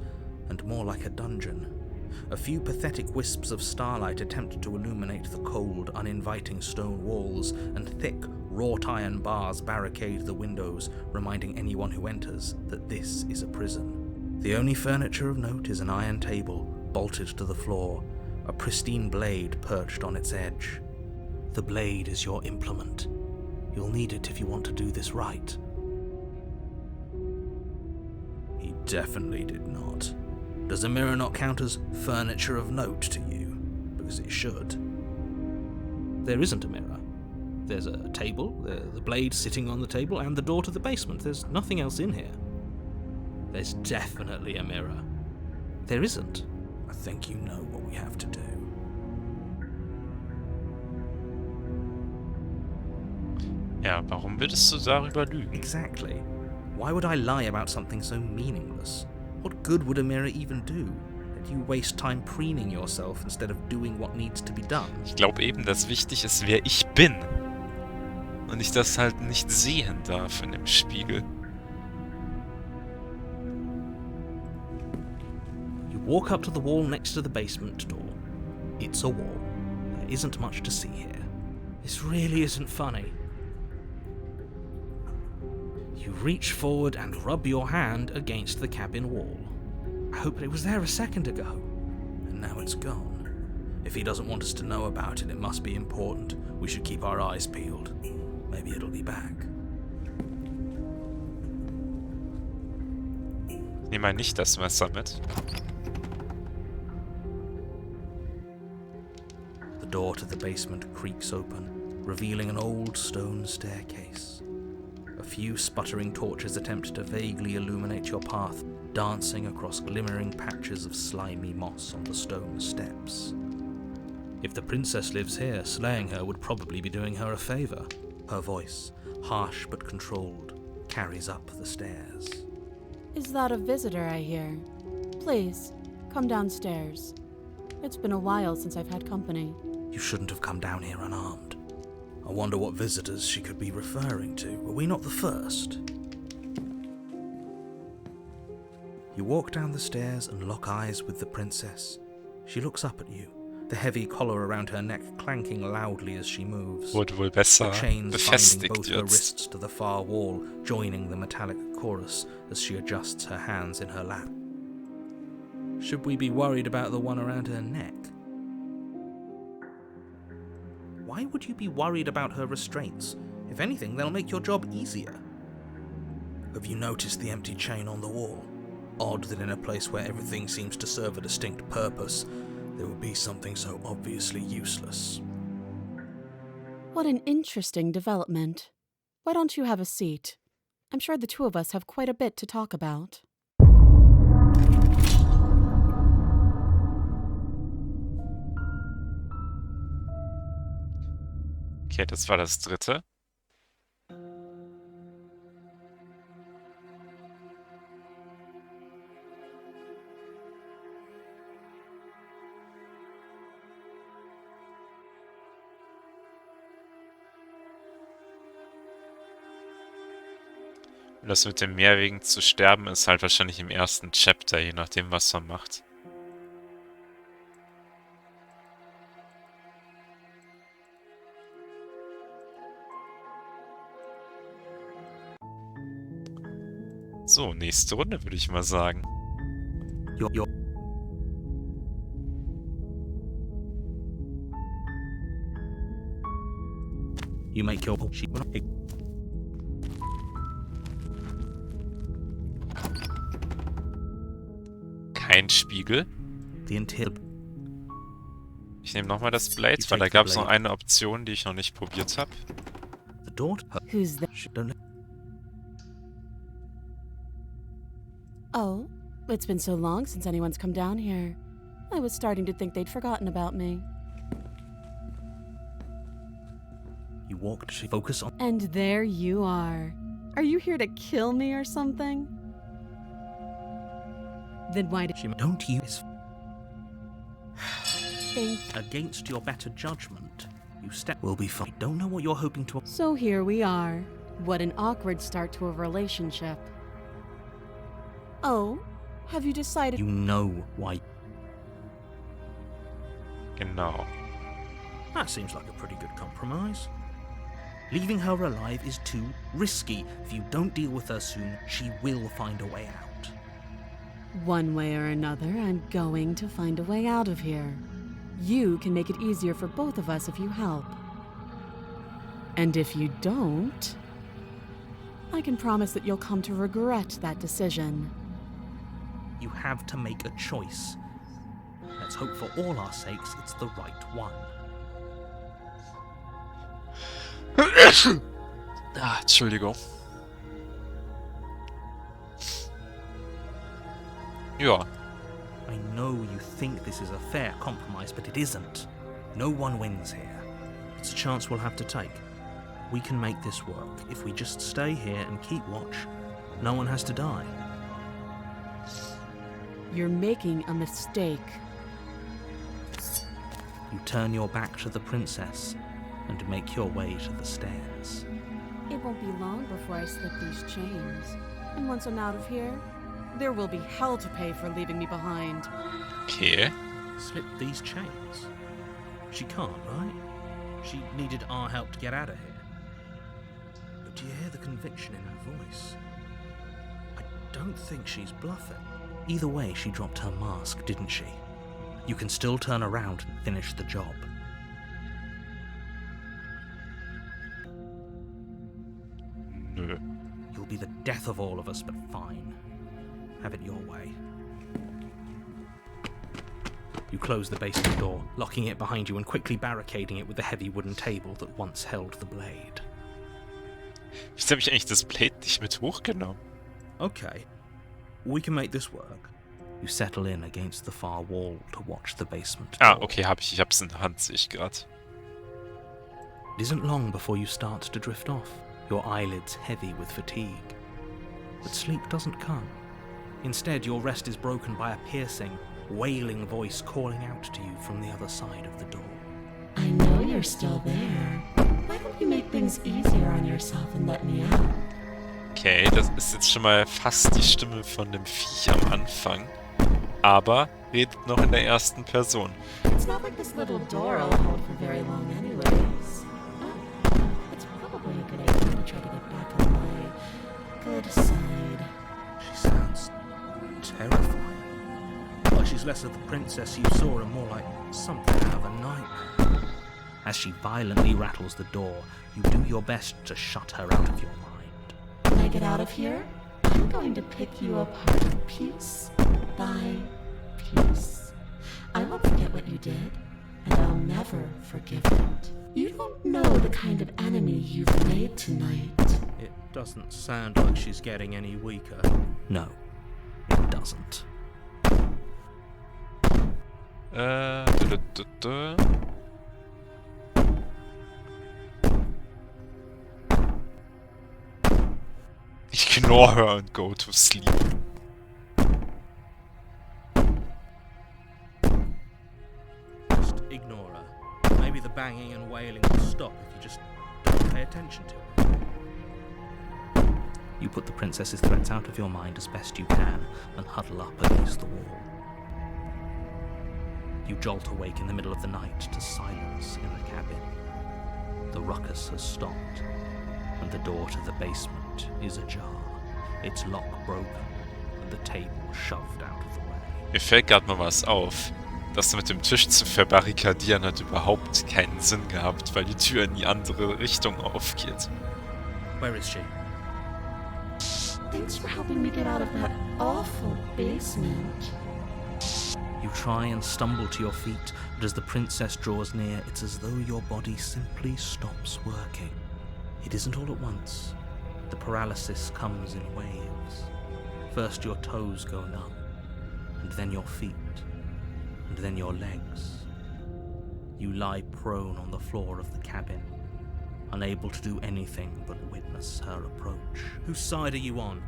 and more like a dungeon. A few pathetic wisps of starlight attempt to illuminate the cold, uninviting stone walls, and thick, wrought iron bars barricade the windows, reminding anyone who enters that this is a prison. The only furniture of note is an iron table, bolted to the floor, a pristine blade perched on its edge. The blade is your implement. You'll need it if you want to do this right. He definitely did not. Does a mirror not count as furniture of note to you? Because it should. There isn't a mirror. There's a table, the blade sitting on the table, and the door to the basement. There's nothing else in here. There's definitely a mirror. There isn't. I think you know what we have to do. Ja, warum würdest du darüber lügen? Exactly. Why would I lie about something so meaningless? What good would Amira even do? That you waste time preening yourself instead of doing what needs to be done? Ich glaube eben, dass wichtig ist, wer ich bin. Und ich das halt nicht sehen darf in dem Spiegel. You walk up to the wall next to the basement door. It's a wall. There isn't much to see here. This really isn't funny. You reach forward and rub your hand against the cabin wall. I hope it was there a second ago, and now it's gone. If he doesn't want us to know about it, it must be important. We should keep our eyes peeled. Maybe it'll be back. Nimm mal nicht das Messer mit. The door to the basement creaks open, revealing an old stone staircase. A few sputtering torches attempt to vaguely illuminate your path, dancing across glimmering patches of slimy moss on the stone steps. If the princess lives here, slaying her would probably be doing her a favor. Her voice, harsh but controlled, carries up the stairs. Is that a visitor I hear? Please, come downstairs. It's been a while since I've had company. You shouldn't have come down here unarmed. I wonder what visitors she could be referring to. Were we not the first? You walk down the stairs and lock eyes with the princess. She looks up at you, the heavy collar around her neck clanking loudly as she moves. Wurde wohl besser The chains binding befestigt both her jetzt. wrists to the far wall, joining the metallic chorus as she adjusts her hands in her lap. Should we be worried about the one around her neck? Why would you be worried about her restraints? If anything, they'll make your job easier. Have you noticed the empty chain on the wall? Odd that in a place where everything seems to serve a distinct purpose, there would be something so obviously useless. What an interesting development. Why don't you have a seat? I'm sure the two of us have quite a bit to talk about. Okay, das war das dritte. Und das mit dem Mehrwegen zu sterben ist halt wahrscheinlich im ersten Chapter, je nachdem, was man macht. So, nächste Runde würde ich mal sagen. You're You make your Kein Spiegel. the interior. Ich nehme nochmal das Blade, weil da gab es noch eine Option, die ich noch nicht probiert habe. The door. Who's there? Don't Oh, it's been so long since anyone's come down here. I was starting to think they'd forgotten about me. You walked. Focus on. And there you are. Are you here to kill me or something? Then why did She don't use. think? Against your better judgment, you step. Will be fine. Don't know what you're hoping to. So here we are. What an awkward start to a relationship. Oh, have you decided? You know why. Genau. That seems like a pretty good compromise. Leaving her alive is too risky. If you don't deal with her soon, she will find a way out. One way or another, I'm going to find a way out of here. You can make it easier for both of us if you help. And if you don't, I can promise that you'll come to regret that decision. You have to make a choice. Let's hope for all our sakes it's the right one. Ah, Entschuldigung. Ja. I know you think this is a fair compromise, but it isn't. No one wins here. It's a chance we'll have to take. We can make this work. If we just stay here and keep watch, no one has to die. You're making a mistake. You turn your back to the princess and make your way to the stairs. It won't be long before I slip these chains. And once I'm out of here, there will be hell to pay for leaving me behind. Okay. Slip these chains? She can't, right? She needed our help to get out of here. But do you hear the conviction in her voice? I don't think she's bluffing. Either way, she dropped her mask, didn't she? You can still turn around and finish the job. Nö. You'll be the death of all of us, but fine. Have it your way. You close the basement door, locking it behind you and quickly barricading it with the heavy wooden table that once held the blade. Wieso habe ich eigentlich das Blade nicht mit hochgenommen? Okay, we can make this work. You settle in against the far wall to watch the basement door. Ah, okay, habe ich. Ich hab's in der Hand, sehe ich gerade. It isn't long before you start to drift off, your eyelids heavy with fatigue. But sleep doesn't come. Instead, your rest is broken by a piercing, wailing voice calling out to you from the other side of the door. I know you're still there. Why don't you make things easier on yourself and let me out? Okay, das ist jetzt schon mal fast die Stimme von dem Viech am Anfang. Aber redet noch in der ersten Person. It's not like this little door will hold for very long anyways. Oh, it's probably a good idea to try to get back on my good side. She sounds terrifying. Like she's less of the princess you saw and more like something out of a nightmare. As she violently rattles the door, you do your best to shut her out of your mind. When I get out of here, I'm going to pick you apart piece by piece. I won't forget what you did, and I'll never forgive it. You don't know the kind of enemy you've made tonight. It doesn't sound like she's getting any weaker. No, it doesn't. Ignore her and go to sleep. Just ignore her. Maybe the banging and wailing will stop if you just don't pay attention to it. You put the princess's threats out of your mind as best you can and huddle up against the wall. You jolt awake in the middle of the night to silence in the cabin. The ruckus has stopped, and the door to the basement is ajar, its lock broken, and the table shoved out of the way. Mir fällt gerade mal was auf. Das mit dem Tisch zu verbarrikadieren hat überhaupt keinen Sinn gehabt, weil die Tür in die andere Richtung aufgeht. Where is she? Thanks for helping me get out of that awful basement. You try and stumble to your feet, but as the princess draws near, it's as though your body simply stops working. It isn't all at once. The paralysis comes in waves. First your toes go numb, and then your feet, and then your legs. You lie prone on the floor of the cabin, unable to do anything but witness her approach. Whose side are you on?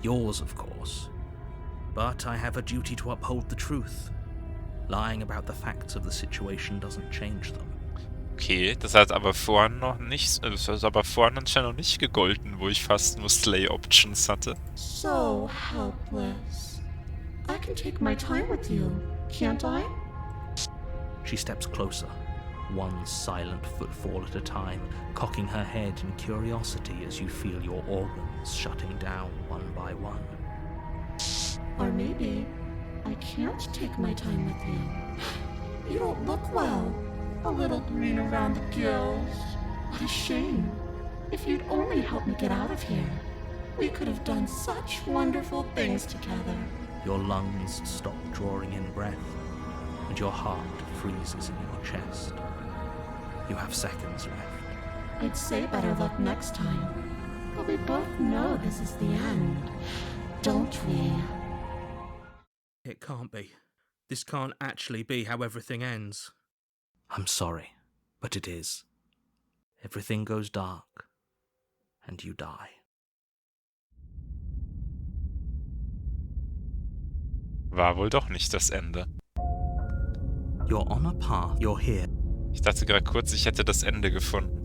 Yours, of course. But I have a duty to uphold the truth. Lying about the facts of the situation doesn't change them. Okay, das hat aber vorhin noch nicht, das hat aber vorhin anscheinend noch nicht gegolten, wo ich fast nur Slay-Options hatte. So helpless. I can take my time with you, can't I? She steps closer, one silent footfall at a time, cocking her head in curiosity as you feel your organs shutting down one by one. Or maybe I can't take my time with you. You don't look well. A little green around the gills. What a shame. If you'd only helped me get out of here, we could have done such wonderful things together. Your lungs stop drawing in breath, and your heart freezes in your chest. You have seconds left. I'd say better luck next time. But we both know this is the end, don't we? It can't be. This can't actually be how everything ends. I'm sorry, but it is. Everything goes dark, and you die. War wohl doch nicht das Ende. You're on a path. You're here. Ich dachte gerade kurz, ich hätte das Ende gefunden.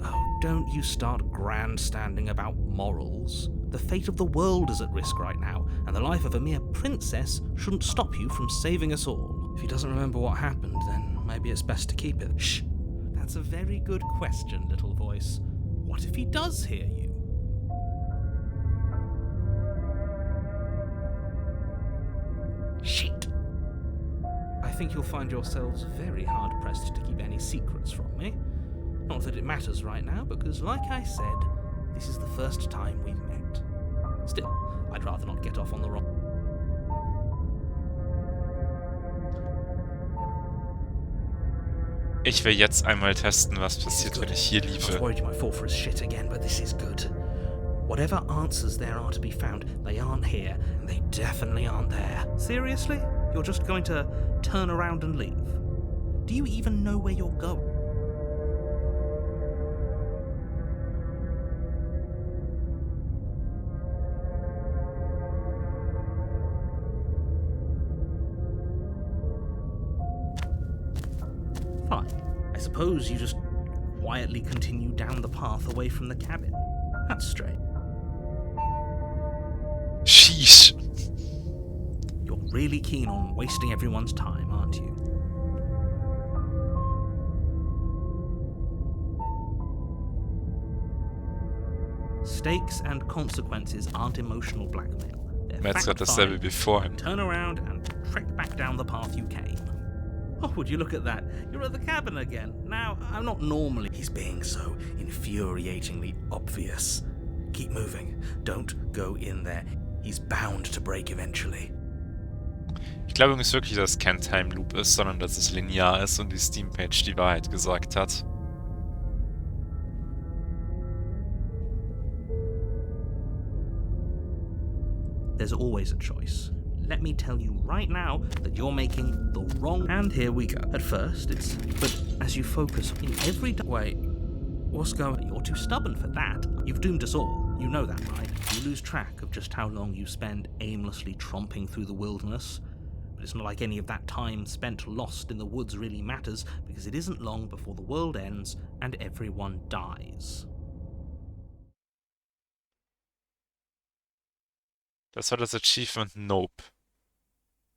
Oh, don't you start grandstanding about morals. The fate of the world is at risk right now, and the life of a mere princess shouldn't stop you from saving us all. If he doesn't remember what happened, then maybe it's best to keep it. Shh! That's a very good question, little voice. What if he does hear you? Shit! I think you'll find yourselves very hard-pressed to keep any secrets from me. Not that it matters right now, because like I said, this is the first time we've met. Still, I'd rather not get off on the wrong... Ich will jetzt einmal testen, was This is passiert, good. wenn ich hier I was liefere. worried you might fall for his shit again, but this is good. Whatever answers there are to be found, they aren't here, and they definitely aren't there. Seriously? You're just going to turn around and leave? Do you even know where you're going? Fine. I suppose you just quietly continue down the path away from the cabin. That's straight. Sheesh. You're really keen on wasting everyone's time, aren't you? Stakes and consequences aren't emotional blackmail. They're Mir hat's gerade dasselbe fact-finding. wie vorhin. Turn around and trek back down the path you came. Oh, would you look at that? You're at the cabin again. Now, I'm not normally... He's being so infuriatingly obvious. Keep moving. Don't go in there. He's bound to break eventually. Ich glaube übrigens wirklich, dass es kein Time Loop ist, sondern dass es linear ist und die Steam-Page die Wahrheit gesagt hat. There's always a choice. Let me tell you right now that you're making the wrong... And here we go. At first, it's... But as you focus in every... Wait, what's going... You're too stubborn for that. You've doomed us all. You know that, right? You lose track of just how long you spend aimlessly tromping through the wilderness. But it's not like any of that time spent lost in the woods really matters, because it isn't long before the world ends and everyone dies. Das war das Achievement Nope.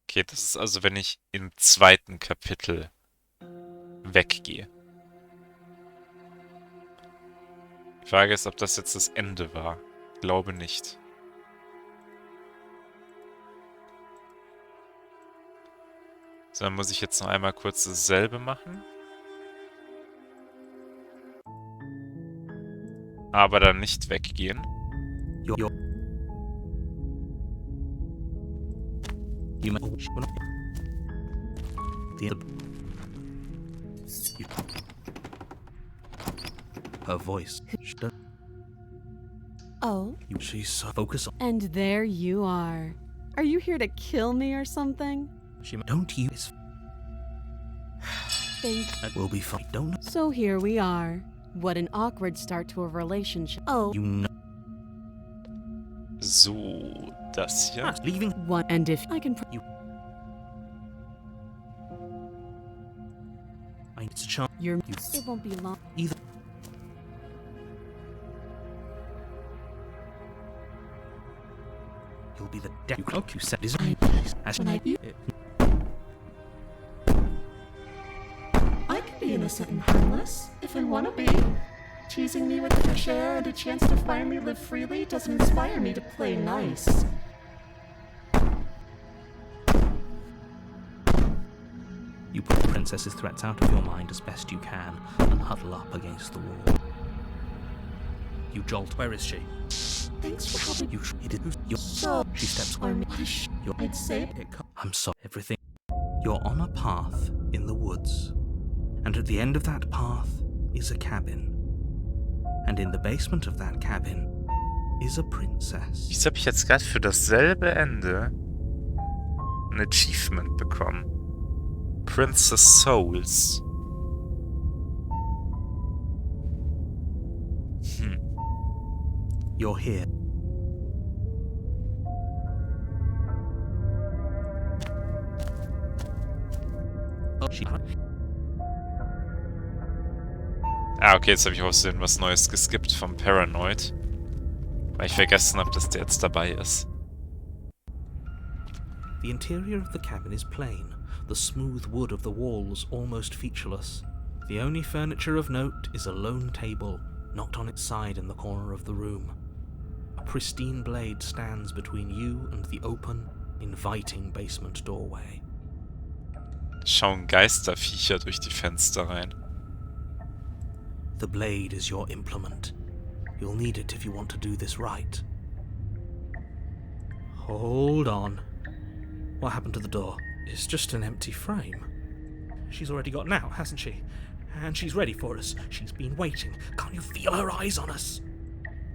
Okay, das ist also, wenn ich im zweiten Kapitel weggehe. Die Frage ist, ob das jetzt das Ende war. Ich glaube nicht. So, dann muss ich jetzt noch einmal kurz dasselbe machen. Aber dann nicht weggehen. You may... Her voice. Oh, She's so focused on... and there you are. Are you here to kill me or something? Don't you... It's... Think. That will be fine. Don't know... So here we are. What an awkward start to a relationship. Oh, You know... So, das hier. Leaving... one. And if I can. It's a chance. You're. You... It won't be long. Either... You'll be the death... You said... Is it... As... I could be innocent and harmless, if I want to be. Teasing me with fresh air and a chance to finally live freely doesn't inspire me to play nice. You put the princess's threats out of your mind as best you can and huddle up against the wall. You jolt. Where is she? Thanks for helping. You... It is... You... So, She steps... You're... I'd say I'm sorry. Everything... You're on a path in the woods. And at the end of that path is a cabin. And in the basement of that cabin is a princess. Wieso habe ich jetzt gerade für dasselbe Ende ein Achievement bekommen? Princess Souls. You're here. Ah, okay, jetzt habe ich außerdem was Neues geskippt vom Paranoid. Weil ich vergessen habe, dass der jetzt dabei ist. The interior of the cabin is plain, the smooth wood of the walls almost featureless. The only furniture of note is a lone table, knocked on its side in the corner of the room. A pristine blade stands between you and the open, inviting basement doorway. Schauen Geisterviecher durch die Fenster rein. The blade is your implement. You'll need it if you want to do this right. Hold on. What happened to the door? It's just an empty frame. She's already got out, hasn't she? And she's ready for us. She's been waiting. Can't you feel her eyes on us?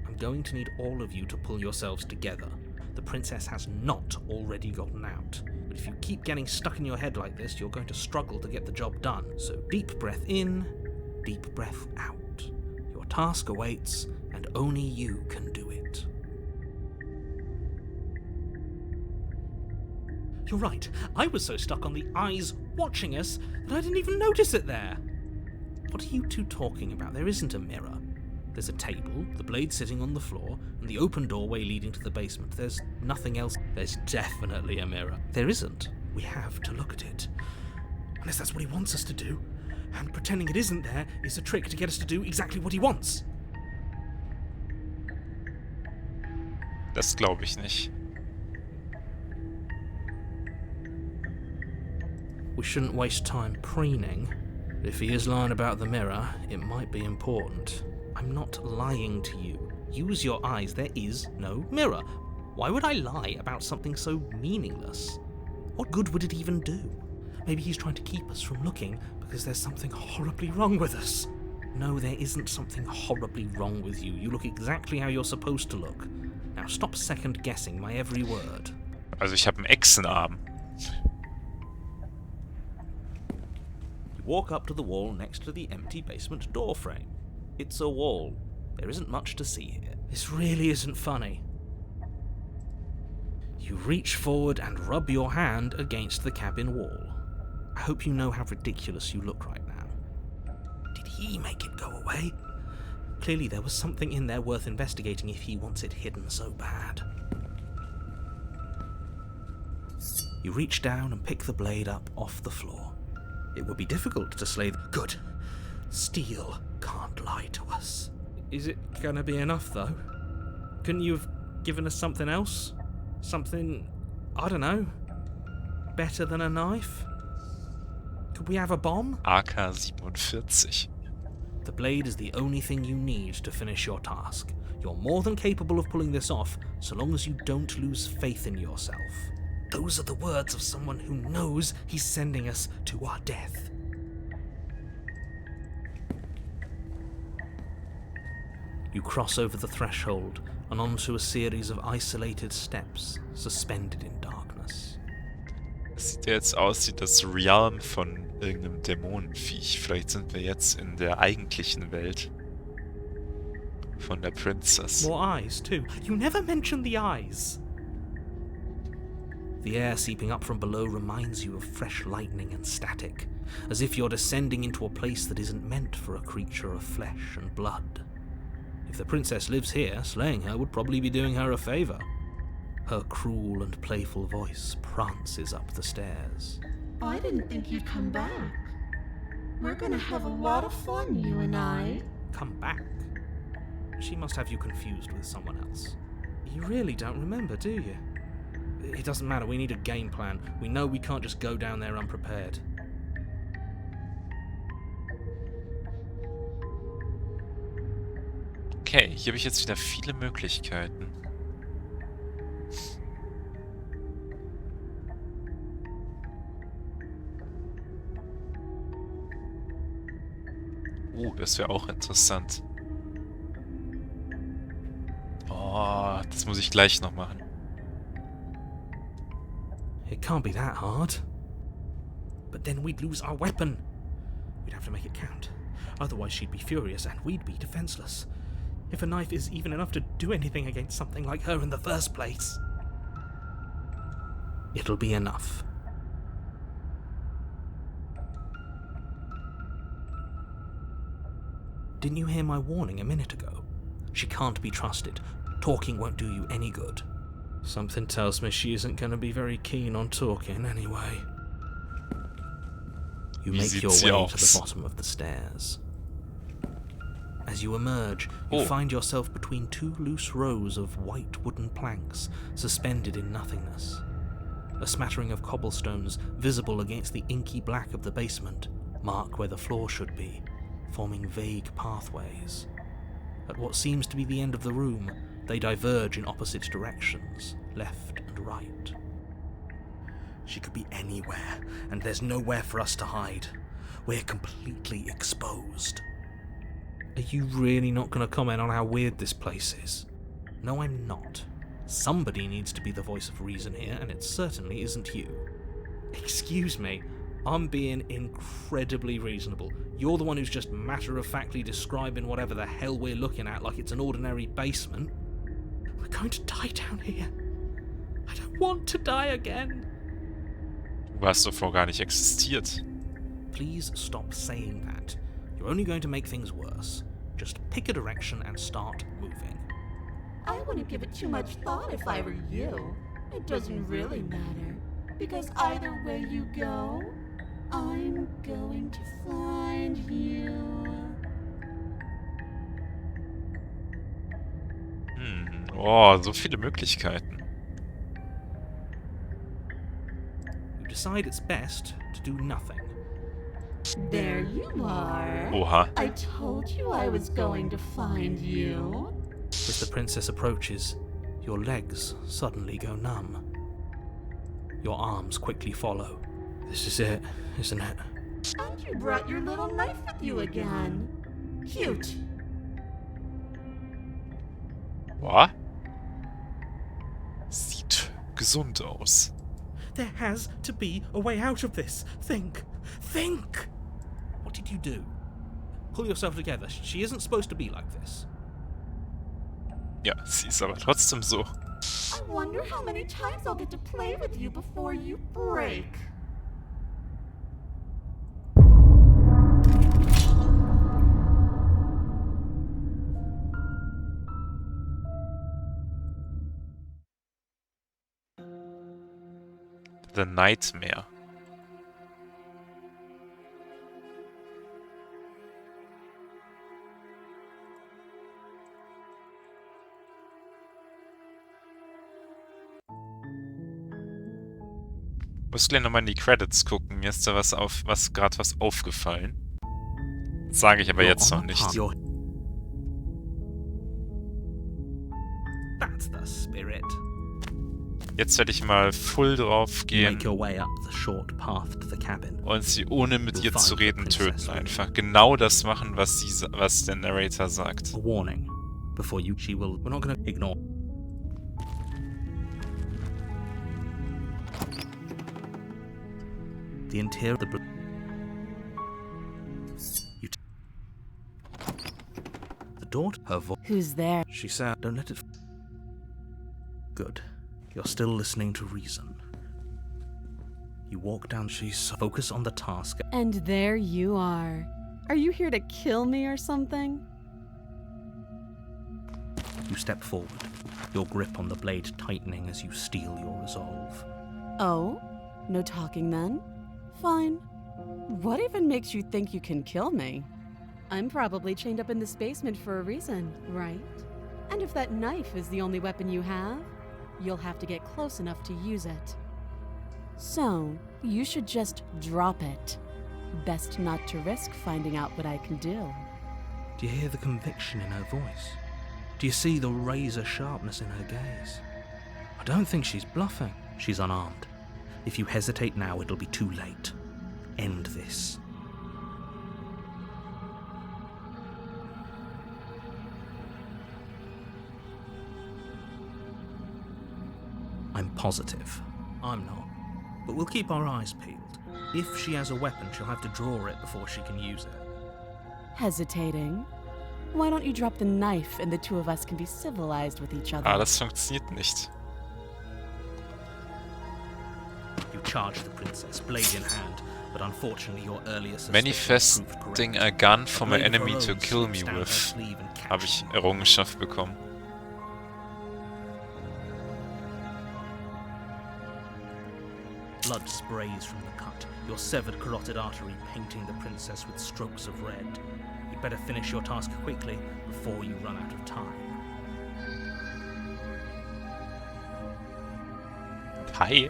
I'm going to need all of you to pull yourselves together. The princess has not already gotten out. But if you keep getting stuck in your head like this, you're going to struggle to get the job done. So deep breath in, deep breath out. Your task awaits, and only you can do it. You're right. I was so stuck on the eyes watching us that I didn't even notice it there. What are you two talking about? There isn't a mirror. There's a table, the blade sitting on the floor, and the open doorway leading to the basement. There's nothing else. There's definitely a mirror. There isn't. We have to look at it. Unless that's what he wants us to do. And pretending it isn't there is a trick to get us to do exactly what he wants. Das glaube ich nicht. We shouldn't waste time preening. If he is lying about the mirror, it might be important. I'm not lying to you. Use your eyes. There is no mirror. Why would I lie about something so meaningless? What good would it even do? Maybe he's trying to keep us from looking because there's something horribly wrong with us. No, there isn't something horribly wrong with you. You look exactly how you're supposed to look. Now stop second-guessing my every word. Also ich habe einen Echsenarm. You walk up to the wall next to the empty basement door frame. It's a wall. There isn't much to see here. This really isn't funny. You reach forward and rub your hand against the cabin wall. I hope you know how ridiculous you look right now. Did he make it go away? Clearly there was something in there worth investigating if he wants it hidden so bad. You reach down and pick the blade up off the floor. It would be difficult to slay the... Good. Steel can't lie to us. Is it gonna be enough, though? Couldn't you have given us something else? Something, I don't know, better than a knife? Could we have a bomb? AK-47. The blade is the only thing you need to finish your task. You're more than capable of pulling this off, so long as you don't lose faith in yourself. Those are the words of someone who knows he's sending us to our death. You cross over the threshold and onto a series of isolated steps, suspended in darkness. Es sieht ja jetzt aus wie das Realm von irgendeinem Dämonenviech. Vielleicht sind wir jetzt in der eigentlichen Welt von der Princess. More eyes, too. You never mention the eyes. The air seeping up from below reminds you of fresh lightning and static, as if you're descending into a place that isn't meant for a creature of flesh and blood. If the princess lives here, slaying her would probably be doing her a favour. Her cruel and playful voice prances up the stairs. I didn't think you'd come back. We're gonna have a lot of fun, you and I. Come back? She must have you confused with someone else. You really don't remember, do you? It doesn't matter, we need a game plan. We know we can't just go down there unprepared. Okay, hier habe ich jetzt wieder viele Möglichkeiten. Das wäre auch interessant. Oh, Das muss ich gleich noch machen. It can't be that hard. But then we'd lose our weapon. We'd have to make it count. Otherwise she'd be furious and we'd be defenseless. If a knife is even enough to do anything against something like her in the first place. It'll be enough. Didn't you hear my warning a minute ago? She can't be trusted. Talking won't do you any good. Something tells me she isn't going to be very keen on talking anyway. You make your way to the bottom of the stairs. As you emerge, you find yourself between two loose rows of white wooden planks suspended in nothingness. A smattering of cobblestones visible against the inky black of the basement mark where the floor should be, forming vague pathways. At what seems to be the end of the room, they diverge in opposite directions, left and right. She could be anywhere, and there's nowhere for us to hide. We're completely exposed. Are you really not going to comment on how weird this place is? No, I'm not. Somebody needs to be the voice of reason here, and it certainly isn't you. Excuse me, I'm being incredibly reasonable. You're the one who's just matter-of-factly describing whatever the hell we're looking at like it's an ordinary basement. We're going to die down here. I don't want to die again. Du hast davor gar nicht existiert. Please stop saying that. You're only going to make things worse. Just pick a direction and start moving. I wouldn't give it too much thought if I were you. It doesn't really matter, because either way you go, I'm going to find you. Oh, so viele Möglichkeiten. You decide it's best to do nothing. There you are. Oha. I told you I was going to find you. As the princess approaches, your legs suddenly go numb. Your arms quickly follow. This is it, isn't it? And you brought your little knife with you again. Cute. What? Sieht gesund aus. There has to be a way out of this. Think! Think! What did you do? Pull yourself together. She isn't supposed to be like this. Ja, sie ist aber trotzdem so. I wonder how many times I'll get to play with you before you break. The Nightmare. Muss gleich nochmal in die Credits gucken. Mir ist da gerade was aufgefallen. Das sage ich aber jetzt noch nicht. That's the spirit. Jetzt werde ich mal full drauf gehen Make your way up the short path to the cabin. und sie ohne mit ihr zu reden töten. Einfach genau das machen, was der Narrator sagt. A warning. Before you, we're not gonna ignore. The interior of the the door, her voice. Who's there? She said, don't let it. Good. You're still listening to reason. You walk down, focus on the task. And there you are. Are you here to kill me or something? You step forward, your grip on the blade tightening as you steel your resolve. Oh? No talking then? Fine. What even makes you think you can kill me? I'm probably chained up in this basement for a reason, right? And if that knife is the only weapon you have, you'll have to get close enough to use it. So, you should just drop it. Best not to risk finding out what I can do. Do you hear the conviction in her voice? Do you see the razor sharpness in her gaze? I don't think she's bluffing. She's unarmed. If you hesitate now, it'll be too late. End this. I'm positive. I'm not. But we'll keep our eyes peeled. If she has a weapon, she'll have to draw it before she can use it. Hesitating? Why don't you drop the knife and the two of us can be civilized with each other? Ah, das funktioniert nicht. You charge the princess, blade in hand, but unfortunately your earlier suspicion proved Manifesting correct. a gun for my Blade of her enemy own to kill me slips down her with. sleeve and Habe catches ich you. Errungenschaft bekommen. Blood sprays from the cut, your severed carotid artery painting the princess with strokes of red. You'd better finish your task quickly before you run out of time. Hi.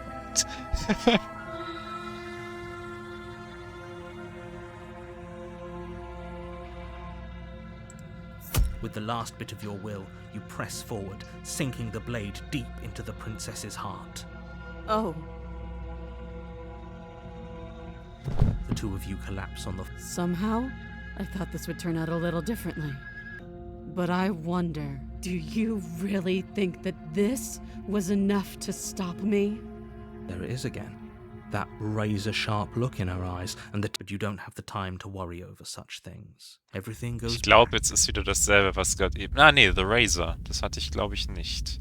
With the last bit of your will, you press forward, sinking the blade deep into the princess's heart. Oh, The two of you collapse on the somehow, I thought this would turn out a little differently. But I wonder, do you really think that this was enough to stop me? There it is again. That razor-sharp look in her eyes, but you don't have the time to worry over such things. Everything goes Ich glaube, back. jetzt ist wieder dasselbe, was gerade eben... Ah, nee, The Razor. Das hatte ich, glaube ich, nicht.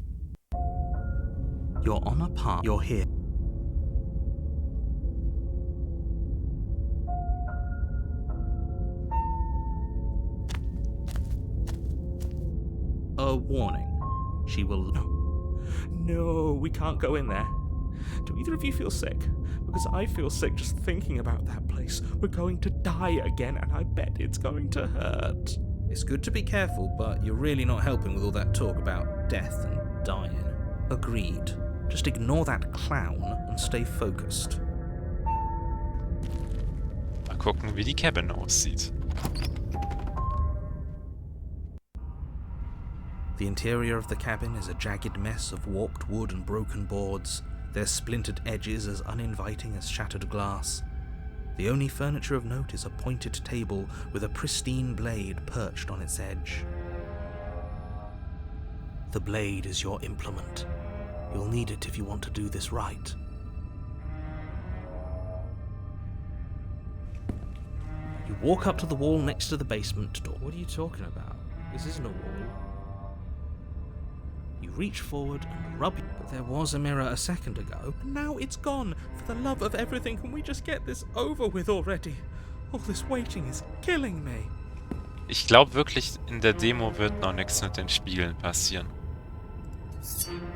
You're on a path. You're here. A warning. She will... No, we can't go in there. Do either of you feel sick? Because I feel sick just thinking about that place. We're going to die again, and I bet it's going to hurt. It's good to be careful, but you're really not helping with all that talk about death and dying. Agreed. Just ignore that clown and stay focused. Mal gucken, wie die Cabin aussieht. The interior of the cabin is a jagged mess of warped wood and broken boards, their splintered edges as uninviting as shattered glass. The only furniture of note is a pointed table with a pristine blade perched on its edge. The blade is your implement. You'll need it if you want to do this right. You walk up to the wall next to the basement door. What are you talking about? This isn't a wall. You reach forward and rub it, but there was a mirror a second ago, and now it's gone. For the love of everything, can we just get this over with already? All this waiting is killing me. Ich glaube wirklich, in der Demo wird noch nichts mit den Spiegeln passieren.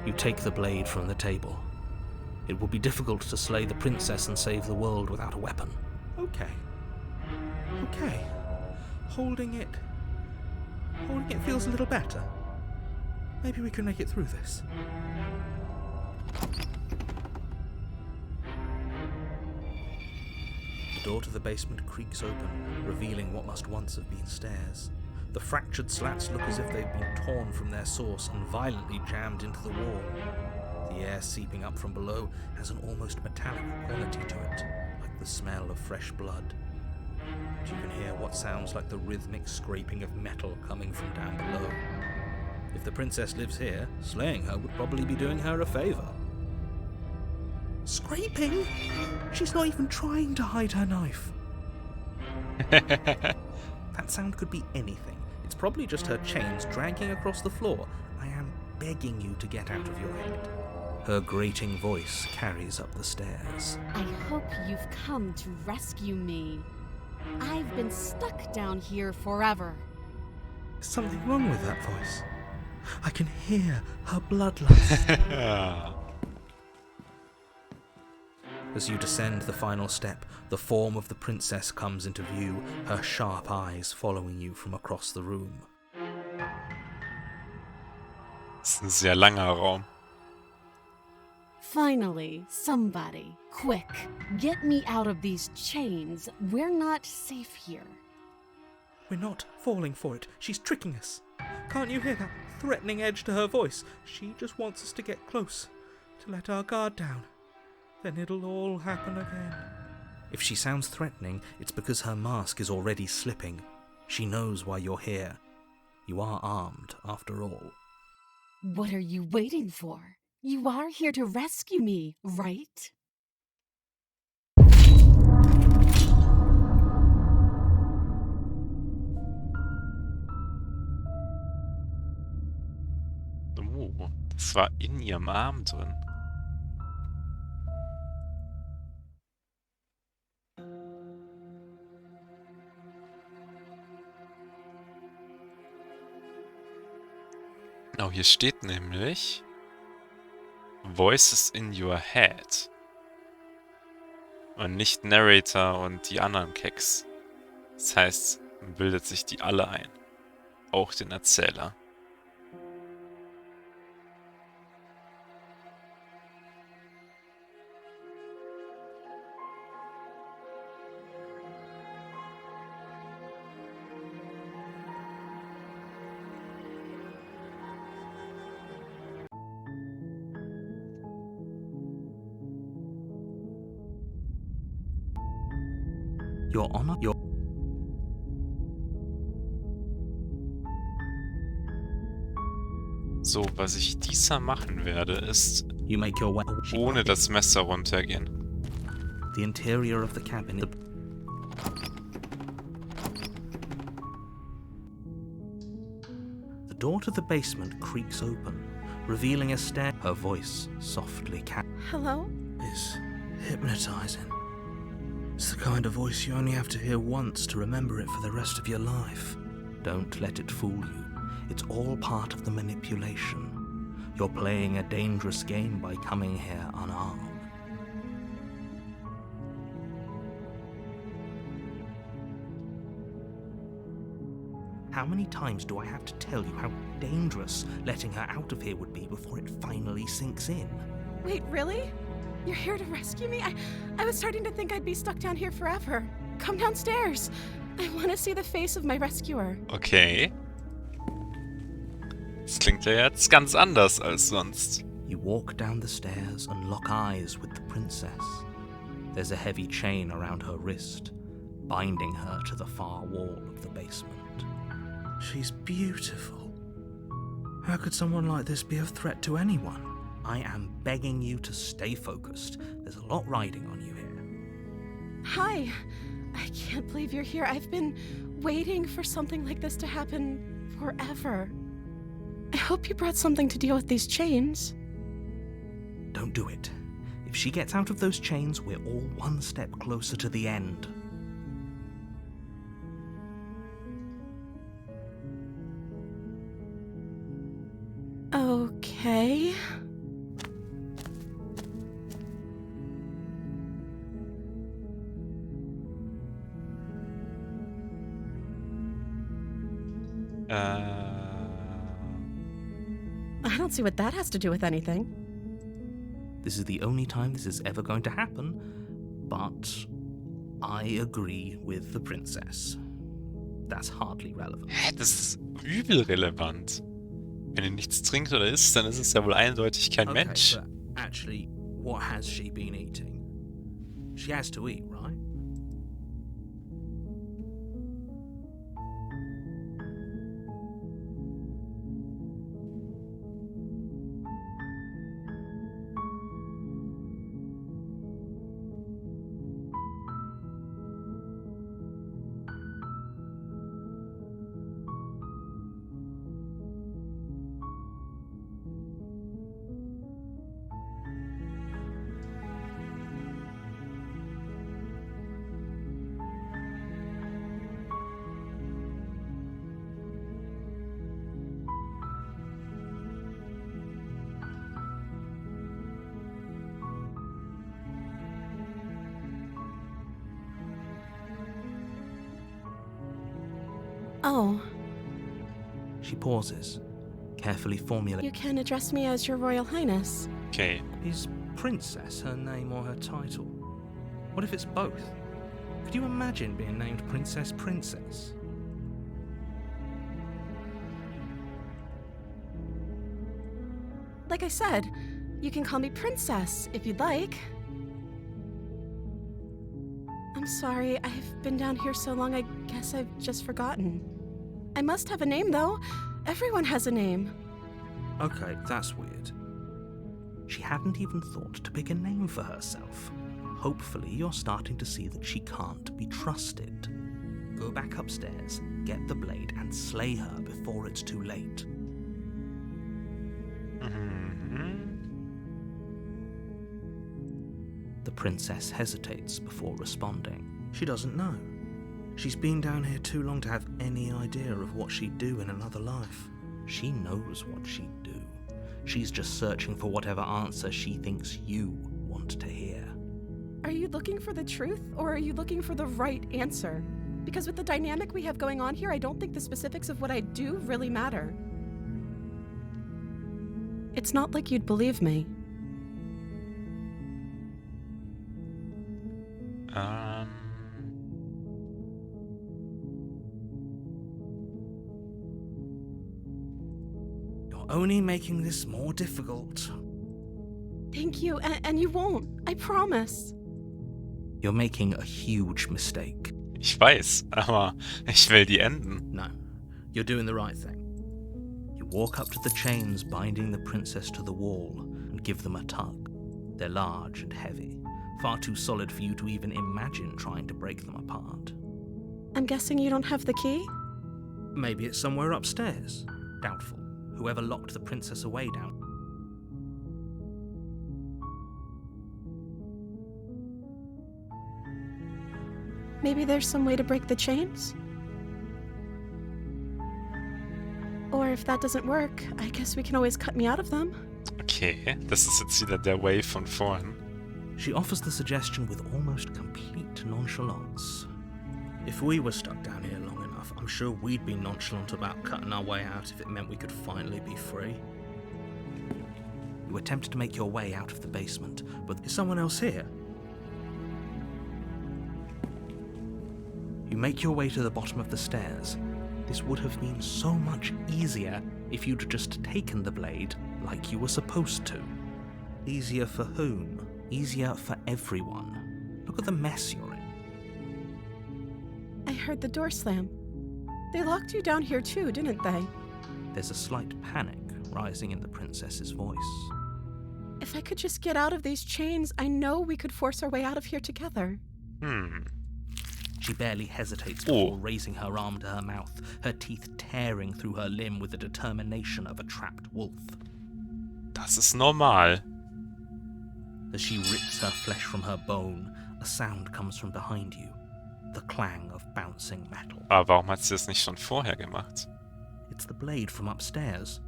You take the blade from the table. It will be difficult to slay the princess and save the world without a weapon. Okay. Okay. Holding it feels a little better. Maybe we can make it through this. The door to the basement creaks open, revealing what must once have been stairs. The fractured slats look as if they've been torn from their source and violently jammed into the wall. The air seeping up from below has an almost metallic quality to it, like the smell of fresh blood. And you can hear what sounds like the rhythmic scraping of metal coming from down below. If the princess lives here, slaying her would probably be doing her a favor. Scraping? She's not even trying to hide her knife. That sound could be anything. It's probably just her chains dragging across the floor. I am begging you to get out of your head. Her grating voice carries up the stairs. I hope you've come to rescue me. I've been stuck down here forever. There's something wrong with that voice. I can hear her bloodlust. As you descend the final step, the form of the princess comes into view, her sharp eyes following you from across the room. Das ist ein sehr langer Raum. Finally, somebody. Quick, get me out of these chains. We're not safe here. We're not falling for it. She's tricking us. Can't you hear that threatening edge to her voice? She just wants us to get close, to let our guard down. Then it'll all happen again. If she sounds threatening, it's because her mask is already slipping. She knows why you're here. You are armed, after all. What are you waiting for? You are here to rescue me, right? Das war in ihrem Arm drin. Oh, hier steht nämlich Voices in your head. Und nicht Narrator und die anderen Keks. Das heißt, man bildet sich die alle ein. Auch den Erzähler. Your Honor, your... So, was ich diesmal machen werde, ist You make your way... ohne das Messer runtergehen. The interior of the cabin... The door to the basement creaks open, revealing a stair... Her voice softly Hello? is hypnotizing. It's the kind of voice you only have to hear once to remember it for the rest of your life. Don't let it fool you. It's all part of the manipulation. You're playing a dangerous game by coming here unarmed. How many times do I have to tell you how dangerous letting her out of here would be before it finally sinks in? Wait, really? You're here to rescue me? I was starting to think I'd be stuck down here forever. Come downstairs. I want to see the face of my rescuer. Okay. Das klingt ja jetzt ganz anders als sonst. You walk down the stairs and lock eyes with the princess. There's a heavy chain around her wrist, binding her to the far wall of the basement. She's beautiful. How could someone like this be a threat to anyone? I am begging you to stay focused. There's a lot riding on you here. Hi. I can't believe you're here. I've been waiting for something like this to happen forever. I hope you brought something to deal with these chains. Don't do it. If she gets out of those chains, we're all one step closer to the end. Okay. I don't see what that has to do with anything. This is the only time this is ever going to happen, but I agree with the princess. That's hardly relevant. Hä, das ist übel relevant. Wenn ihr nichts trinkt oder isst, dann ist es ja wohl eindeutig kein Mensch. But actually, what has she been eating? She has to eat, right? Oh, She pauses, carefully formulating. you can address me as Your Royal Highness. Okay. Is princess her name or her title? What if it's both? Could you imagine being named Princess Princess? Like I said, you can call me Princess if you'd like. I'm sorry, I've been down here so long, I guess I've just forgotten. I must have a name, though. Everyone has a name. Okay, that's weird. She hadn't even thought to pick a name for herself. Hopefully you're starting to see that she can't be trusted. Go back upstairs, get the blade, and slay her before it's too late. The princess hesitates before responding. She doesn't know. She's been down here too long to have any idea of what she'd do in another life. She knows what she'd do. She's just searching for whatever answer she thinks you want to hear. Are you looking for the truth, or are you looking for the right answer? Because with the dynamic we have going on here, I don't think the specifics of what I do really matter. It's not like you'd believe me. You're only making this more difficult. Thank you, and you won't. I promise. You're making a huge mistake. Ich weiß, aber ich will die enden. No, you're doing the right thing. You walk up to the chains binding the princess to the wall and give them a tug. They're large and heavy, far too solid for you to even imagine trying to break them apart. I'm guessing you don't have the key? Maybe it's somewhere upstairs. Doubtful. Whoever locked the princess away down. Maybe there's some way to break the chains? Or if that doesn't work, I guess we can always cut me out of them. Okay, das ist jetzt wieder der Way von vorhin. She offers the suggestion with almost complete nonchalance. If we were stuck down here long enough, I'm sure we'd be nonchalant about cutting our way out if it meant we could finally be free. You attempt to make your way out of the basement, but is someone else here? You make your way to the bottom of the stairs. This would have been so much easier if you'd just taken the blade like you were supposed to. Easier for whom? Easier for everyone. Look at the mess you're in. I heard the door slam. They locked you down here too, didn't they? There's a slight panic rising in the princess's voice. If I could just get out of these chains, I know we could force our way out of here together. She barely hesitates before raising her arm to her mouth, her teeth tearing through her limb with the determination of a trapped wolf. Das ist normal. As she rips her flesh from her bone, a sound comes from behind you. The clang of bouncing metal. Aber warum hat sie das nicht schon vorher gemacht? It's the blade from upstairs.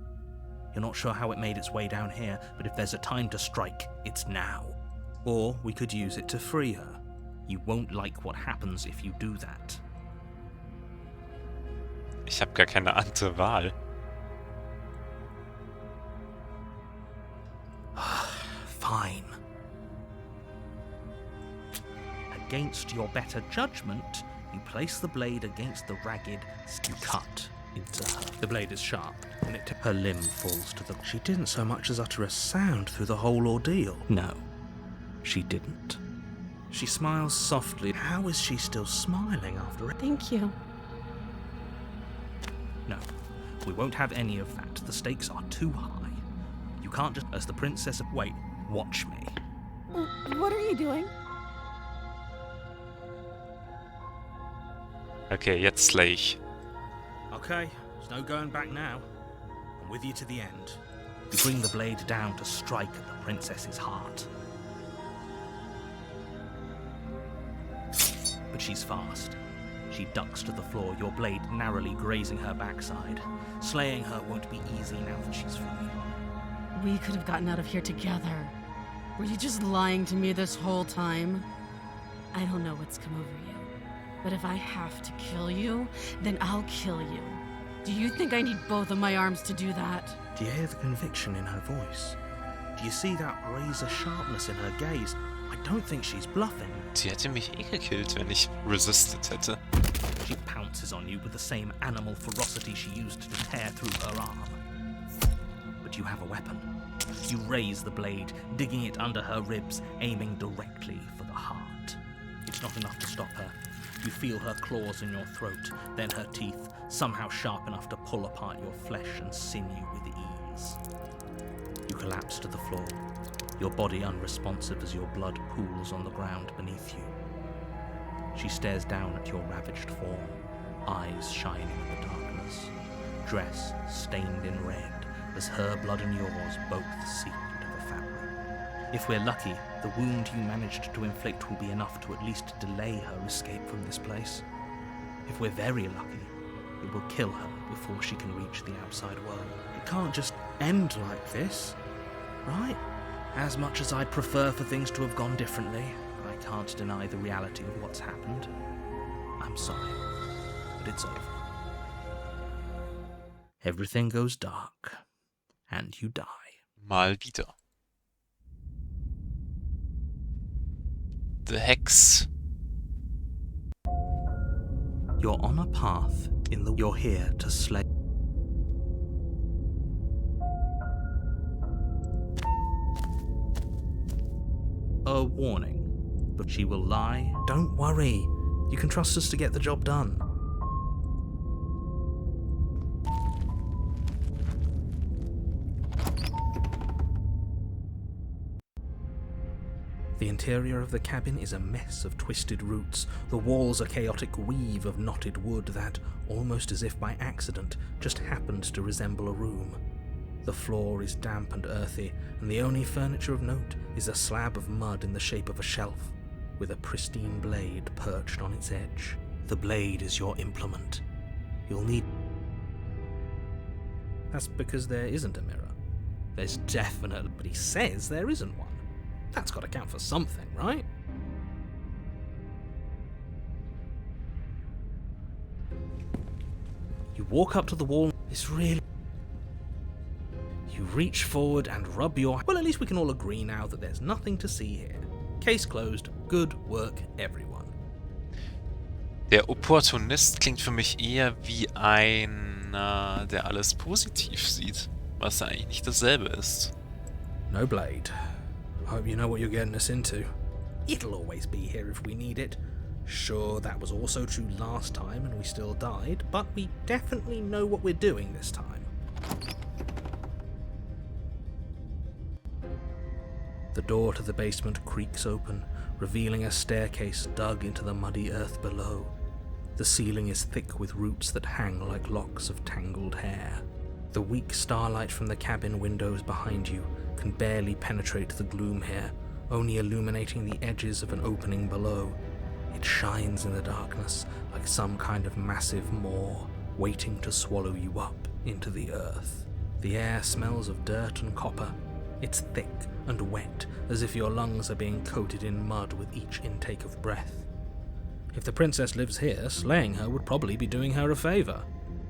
You're not sure how it made its way down here, but if there's a time to strike, it's now. Or we could use it to free her. You won't like what happens if you do that. Ich habe gar keine andere Wahl. Fine. Against your better judgment, you place the blade against the ragged, you cut into her. The blade is sharp, and her limb falls to the... She didn't so much as utter a sound through the whole ordeal. No, she didn't. She smiles softly. How is she still smiling after it? Thank you. No, we won't have any of that. The stakes are too high. You can't just... As the princess... Wait, watch me. What are you doing? Okay, jetzt slay ich. Okay, there's no going back now. I'm with you to the end. You bring the blade down to strike at the princess's heart. But she's fast. She ducks to the floor, your blade narrowly grazing her backside. Slaying her won't be easy now that she's free. We could have gotten out of here together. Were you just lying to me this whole time? I don't know what's come over you, but if I have to kill you, then I'll kill you. Do you think I need both of my arms to do that? Do you hear the conviction in her voice? Do you see that razor sharpness in her gaze? I don't think she's bluffing. Sie hätte mich eh gekillt, wenn ich resisted hätte. She pounces on you with the same animal ferocity she used to tear through her arm. But you have a weapon. You raise the blade, digging it under her ribs, aiming directly for the heart. It's not enough to stop her. You feel her claws in your throat, then her teeth, somehow sharp enough to pull apart your flesh and sinew with ease. You collapse to the floor, your body unresponsive as your blood pools on the ground beneath you. She stares down at your ravaged form, eyes shining in the darkness, dress stained in red as her blood and yours both seep into the fabric. If we're lucky, the wound you managed to inflict will be enough to at least delay her escape from this place. If we're very lucky, it will kill her before she can reach the outside world. It can't just end like this, right? As much as I'd prefer for things to have gone differently, I can't deny the reality of what's happened. I'm sorry, but it's over. Everything goes dark, and you die. Mal wieder. The Hex. You're on a path you're here to slay. A warning, but she will lie. don't worry. You can trust us to get the job done. The interior of the cabin is a mess of twisted roots. The walls a chaotic weave of knotted wood that, almost as if by accident, just happened to resemble a room. The floor is damp and earthy, and the only furniture of note is a slab of mud in the shape of a shelf, with a pristine blade perched on its edge. The blade is your implement. You'll need... That's because there isn't a mirror. There's definitely, but he says there isn't one. That's got to count for something, right? You walk up to the wall. It's really... You reach forward and rub your... Well, at least we can all agree now that there's nothing to see here. Case closed. Good work, everyone. Der Opportunist klingt für mich eher wie einer, der alles positiv sieht, was eigentlich nicht dasselbe ist. No blade. Hope you know what you're getting us into. It'll always be here if we need it. Sure, that was also true last time and we still died, but we definitely know what we're doing this time. The door to the basement creaks open, revealing a staircase dug into the muddy earth below. The ceiling is thick with roots that hang like locks of tangled hair. The weak starlight from the cabin windows behind you can barely penetrate the gloom here, only illuminating the edges of an opening below. It shines in the darkness like some kind of massive maw, waiting to swallow you up into the earth. The air smells of dirt and copper. It's thick and wet, as if your lungs are being coated in mud with each intake of breath. If the princess lives here, slaying her would probably be doing her a favor.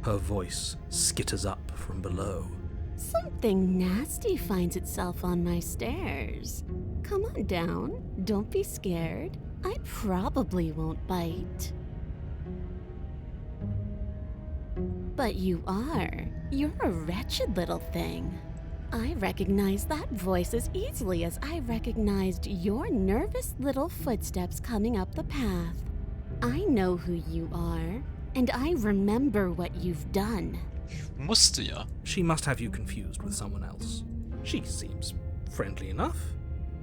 Her voice skitters up from below. Something nasty finds itself on my stairs. Come on down. Don't be scared. I probably won't bite. But you are. You're a wretched little thing. I recognize that voice as easily as I recognized your nervous little footsteps coming up the path. I know who you are, and I remember what you've done. Musste ja. She must have you confused with someone else. She seems friendly enough.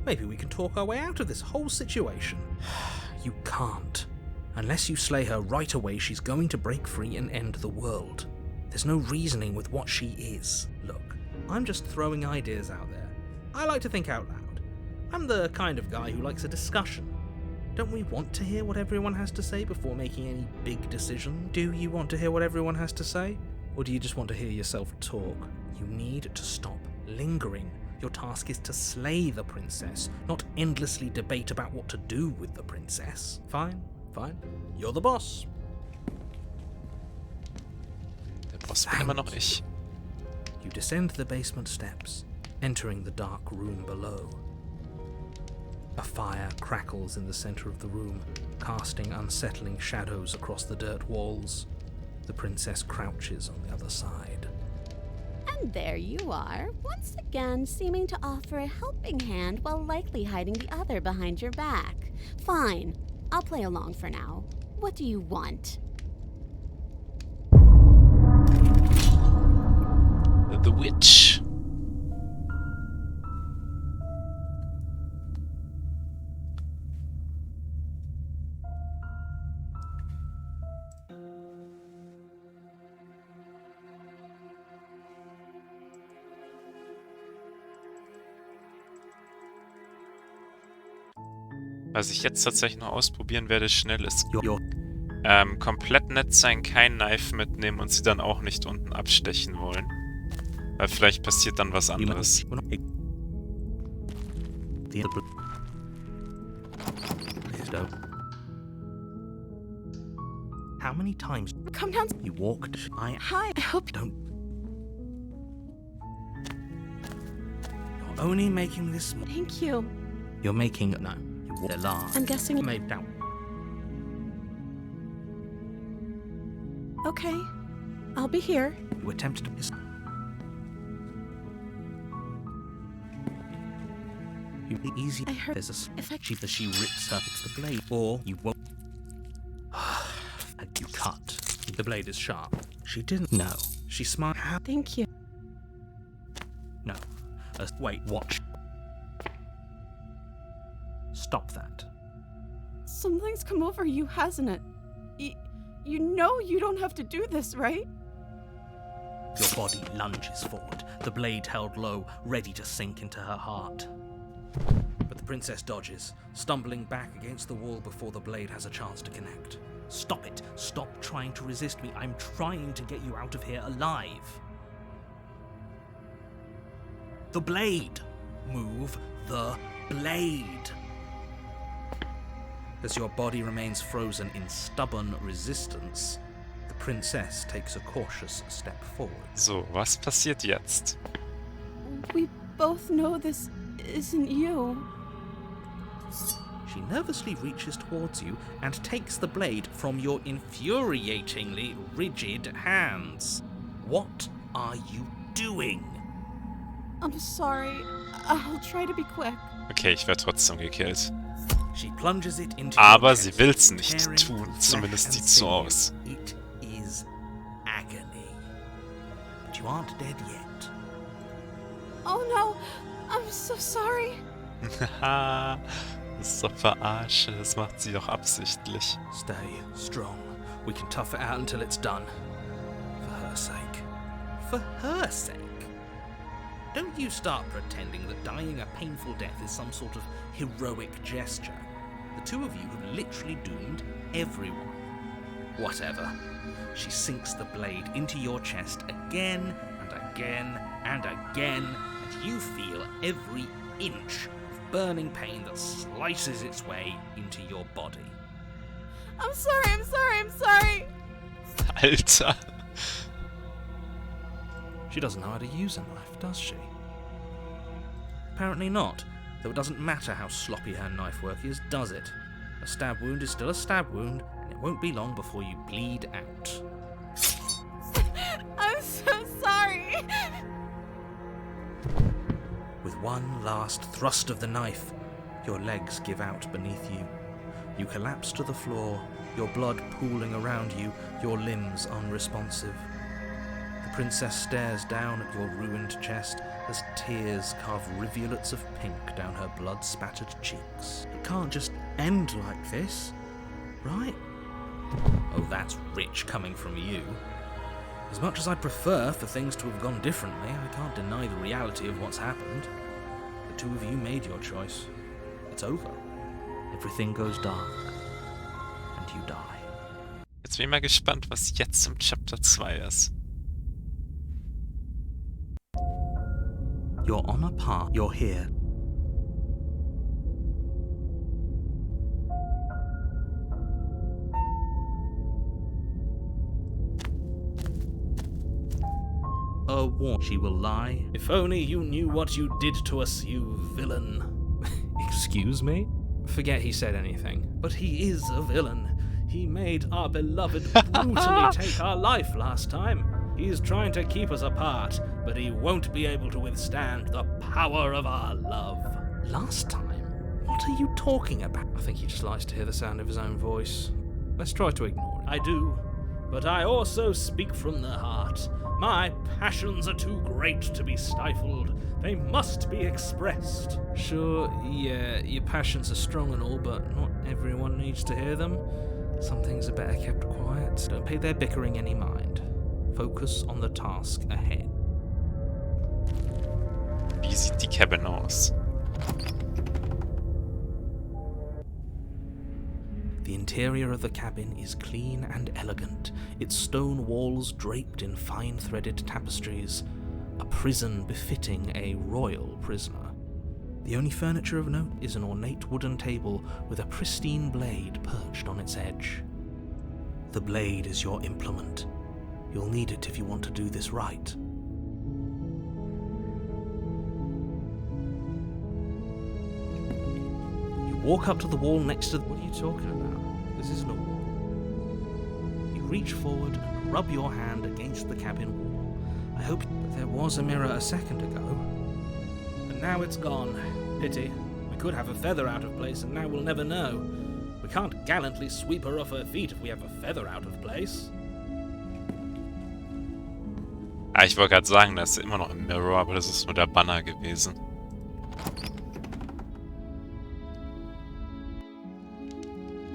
Maybe we can talk our way out of this whole situation. You can't. Unless you slay her right away, she's going to break free and end the world. There's no reasoning with what she is. Look, I'm just throwing ideas out there. I like to think out loud. I'm the kind of guy who likes a discussion. Don't we want to hear what everyone has to say before making any big decision? Do you want to hear what everyone has to say? Or do you just want to hear yourself talk? You need to stop lingering. Your task is to slay the princess, not endlessly debate about what to do with the princess. Fine, fine. You're the boss. Der Boss bin immer noch ich. You descend the basement steps, entering the dark room below. A fire crackles in the center of the room, casting unsettling shadows across the dirt walls. The princess crouches on the other side. And there you are, once again seeming to offer a helping hand while likely hiding the other behind your back. Fine, I'll play along for now. What do you want? The Witch. Was ich jetzt tatsächlich noch ausprobieren werde, schnell ist Your komplett nett sein, kein Knife mitnehmen und sie dann auch nicht unten abstechen wollen. Weil vielleicht passiert dann was anderes. How many times Come down. you walked? Hi. I hope. Don't. You're only making this. Thank you. You're making no. You walked a large. I'm guessing. Made down. Okay. I'll be here. You attempted to. You be easy. I heard. There's a If I- sheep as she rips up the blade, or you won't. And you cut. The blade is sharp. She didn't know. She smiled. Thank you. No. Wait, watch. Stop that. Something's come over you, hasn't it? You know you don't have to do this, right? Your body lunges forward, the blade held low, ready to sink into her heart. But the princess dodges, stumbling back against the wall before the blade has a chance to connect. Stop it! Stop trying to resist me. I'm trying to get you out of here alive. The blade! Move the blade! As your body remains frozen in stubborn resistance, the princess takes a cautious step forward. So, was passiert jetzt? We both know this isn't you. She nervously reaches towards you and takes the blade from your infuriatingly rigid hands. What are you doing? I'm sorry. I'll try to be quick. Okay, ich werde trotzdem gekillt. She plunges it into Aber your sie chest, will's nicht tearing tun, through zumindest flesh and sieht's so sinew. aus. It is agony. But you aren't dead yet. Oh no. I'm so sorry. Haha, das ist doch Verarsche, das macht sie doch absichtlich. Stay strong. We can tough it out until it's done. For her sake. For her sake? Don't you start pretending that dying a painful death is some sort of heroic gesture. The two of you have literally doomed everyone. Whatever. She sinks the blade into your chest again and again and again, and you feel every inch of burning pain that slices its way into your body. I'm sorry. Alter. She doesn't know how to use a knife, does she? Apparently not, though it doesn't matter how sloppy her knife work is, does it? A stab wound is still a stab wound, and it won't be long before you bleed out. I'm so sorry. With one last thrust of the knife, your legs give out beneath you. You collapse to the floor, your blood pooling around you, your limbs unresponsive. The princess stares down at your ruined chest as tears carve rivulets of pink down her blood-spattered cheeks. It can't just end like this, right? Oh, that's rich coming from you. As much as I'd prefer for things to have gone differently, I can't deny the reality of what's happened. The two of you made your choice. It's over. Everything goes dark. And you die. Jetzt bin ich mal gespannt, was jetzt im Chapter 2 ist. You're on a path. You're here. She will lie. If only you knew what you did to us, you villain. Excuse me? Forget he said anything. But he is a villain. He made our beloved brutally take our life last time. He's trying to keep us apart, but he won't be able to withstand the power of our love. Last time? What are you talking about? I think he just likes to hear the sound of his own voice. Let's try to ignore it. I do, but I also speak from the heart. My passions are too great to be stifled. They must be expressed. Sure, yeah, your passions are strong and all, but not everyone needs to hear them. Some things are better kept quiet. Don't pay their bickering any mind. Focus on the task ahead. Wie sieht die Cabin aus? The interior of the cabin is clean and elegant, its stone walls draped in fine-threaded tapestries, a prison befitting a royal prisoner. The only furniture of note is an ornate wooden table with a pristine blade perched on its edge. The blade is your implement. You'll need it if you want to do this right. You walk up to the wall next to What are you talking about? This isn't a wall. You reach forward and rub your hand against the cabin wall. I hope there was a mirror a second ago. But now it's gone. Pity. We could have a feather out of place, and now we'll never know. We can't gallantly sweep her off her feet if we have a feather out of place. Ah, ich wollte gerade sagen, das ist immer noch im Mirror, aber das ist nur der Banner gewesen.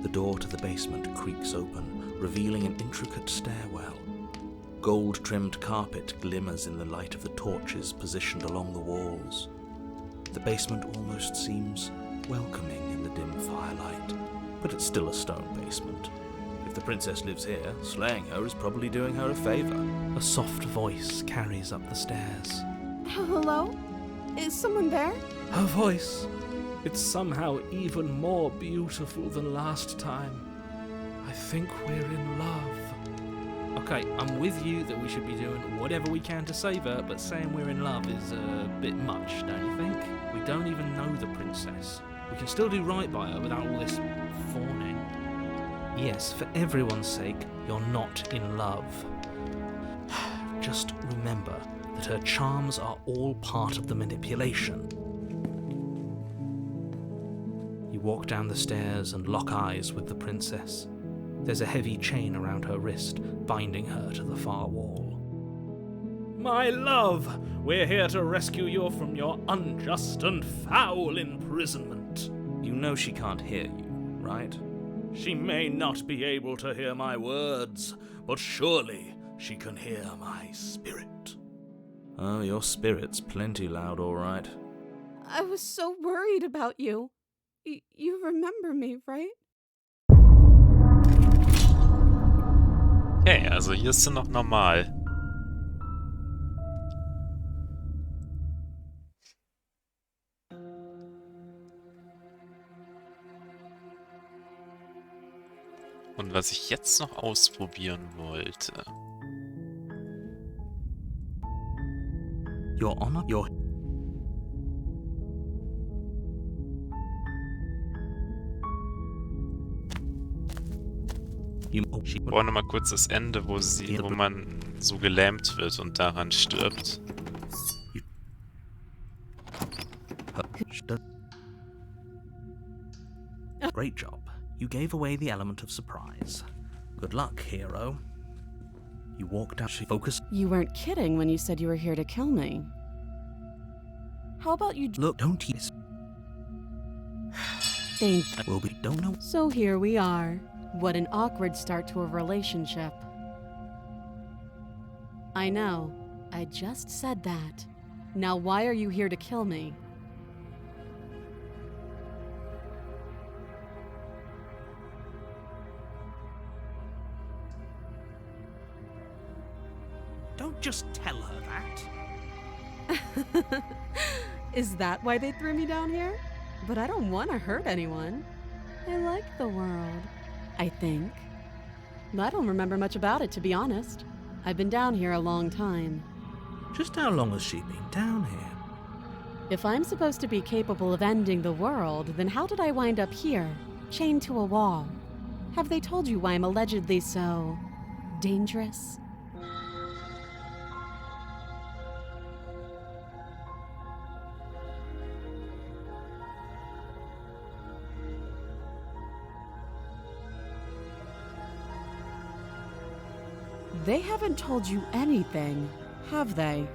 The door to the basement creaks open, revealing an intricate stairwell. Gold-trimmed carpet glimmers in the light of the torches positioned along the walls. The basement almost seems welcoming in the dim firelight, but it's still a stone basement. If the princess lives here, slaying her is probably doing her a favor. A soft voice carries up the stairs. Hello? Is someone there? Her voice. It's somehow even more beautiful than last time. I think we're in love. Okay, I'm with you that we should be doing whatever we can to save her, but saying we're in love is a bit much, don't you think? We don't even know the princess. We can still do right by her without all this fawning. Yes, for everyone's sake, you're not in love. Just remember that her charms are all part of the manipulation. You walk down the stairs and lock eyes with the princess. There's a heavy chain around her wrist, binding her to the far wall. My love, we're here to rescue you from your unjust and foul imprisonment. You know she can't hear you, right? She may not be able to hear my words, but surely she can hear my spirit. Oh, your spirit's plenty loud, all right. I was so worried about you. You remember me, right? Okay, also hier ist sie noch normal. Und was ich jetzt noch ausprobieren wollte. Your Honor, your... Ich brauche nochmal kurz das Ende, wo man so gelähmt wird und daran stirbt. Great job. You gave away the element of surprise. Good luck, hero. You walked out. Focus. You weren't kidding when you said you were here to kill me. How about you... Look, don't tease. Thank you. Will be. Don't know. So here we are. What an awkward start to a relationship. I know. I just said that. Now why are you here to kill me? Don't just tell her that. Is that why they threw me down here? But I don't want to hurt anyone. I like the world, I think. I don't remember much about it, to be honest. I've been down here a long time. Just how long has she been down here? If I'm supposed to be capable of ending the world, then how did I wind up here, chained to a wall? Have they told you why I'm allegedly so... dangerous? They haven't told you anything, have they?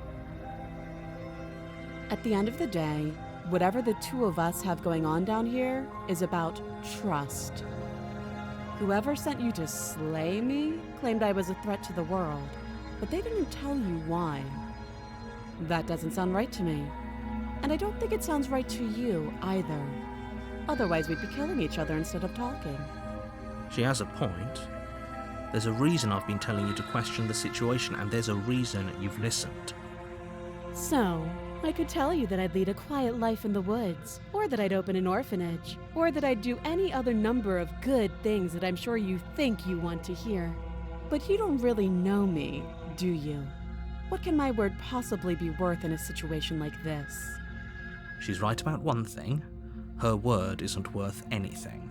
At the end of the day, whatever the two of us have going on down here is about trust. Whoever sent you to slay me claimed I was a threat to the world, but they didn't tell you why. That doesn't sound right to me. And I don't think it sounds right to you either. Otherwise, we'd be killing each other instead of talking. She has a point. There's a reason I've been telling you to question the situation, and there's a reason you've listened. So, I could tell you that I'd lead a quiet life in the woods, or that I'd open an orphanage, or that I'd do any other number of good things that I'm sure you think you want to hear. But you don't really know me, do you? What can my word possibly be worth in a situation like this? She's right about one thing. Her word isn't worth anything.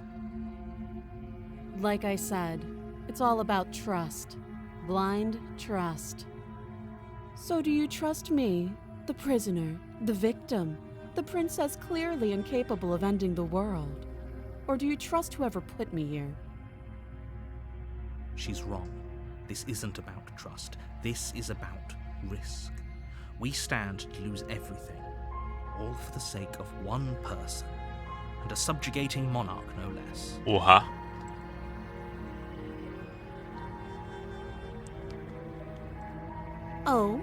Like I said, it's all about trust. Blind trust. So do you trust me, the prisoner, the victim, the princess clearly incapable of ending the world? Or do you trust whoever put me here? She's wrong. This isn't about trust. This is about risk. We stand to lose everything, all for the sake of one person, and a subjugating monarch, no less. Oha. Oh,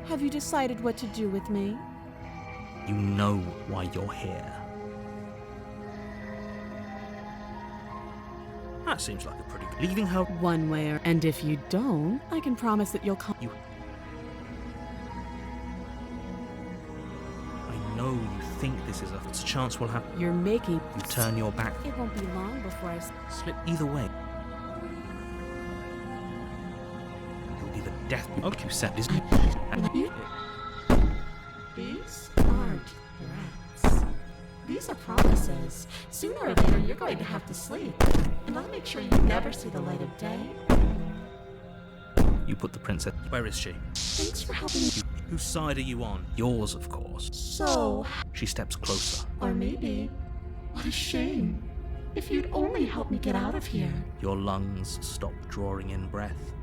have you decided what to do with me? You know why you're here. That seems like a pretty good... Leaving her... One way or... And if you don't, I can promise that you'll come... I know you think this is a chance we'll have... You're making... You turn your back. It won't be long before I... Slip either way. It'll be the death... Okay, you said this... These aren't threats. These are promises. Sooner or later, you're going to have to sleep. And I'll make sure you never see the light of day. You put the princess... Where is she? Thanks for helping me. Whose side are you on? Yours, of course. So... She steps closer. Or maybe... What a shame. If you'd only help me get out of here. Your lungs stop drawing in breath.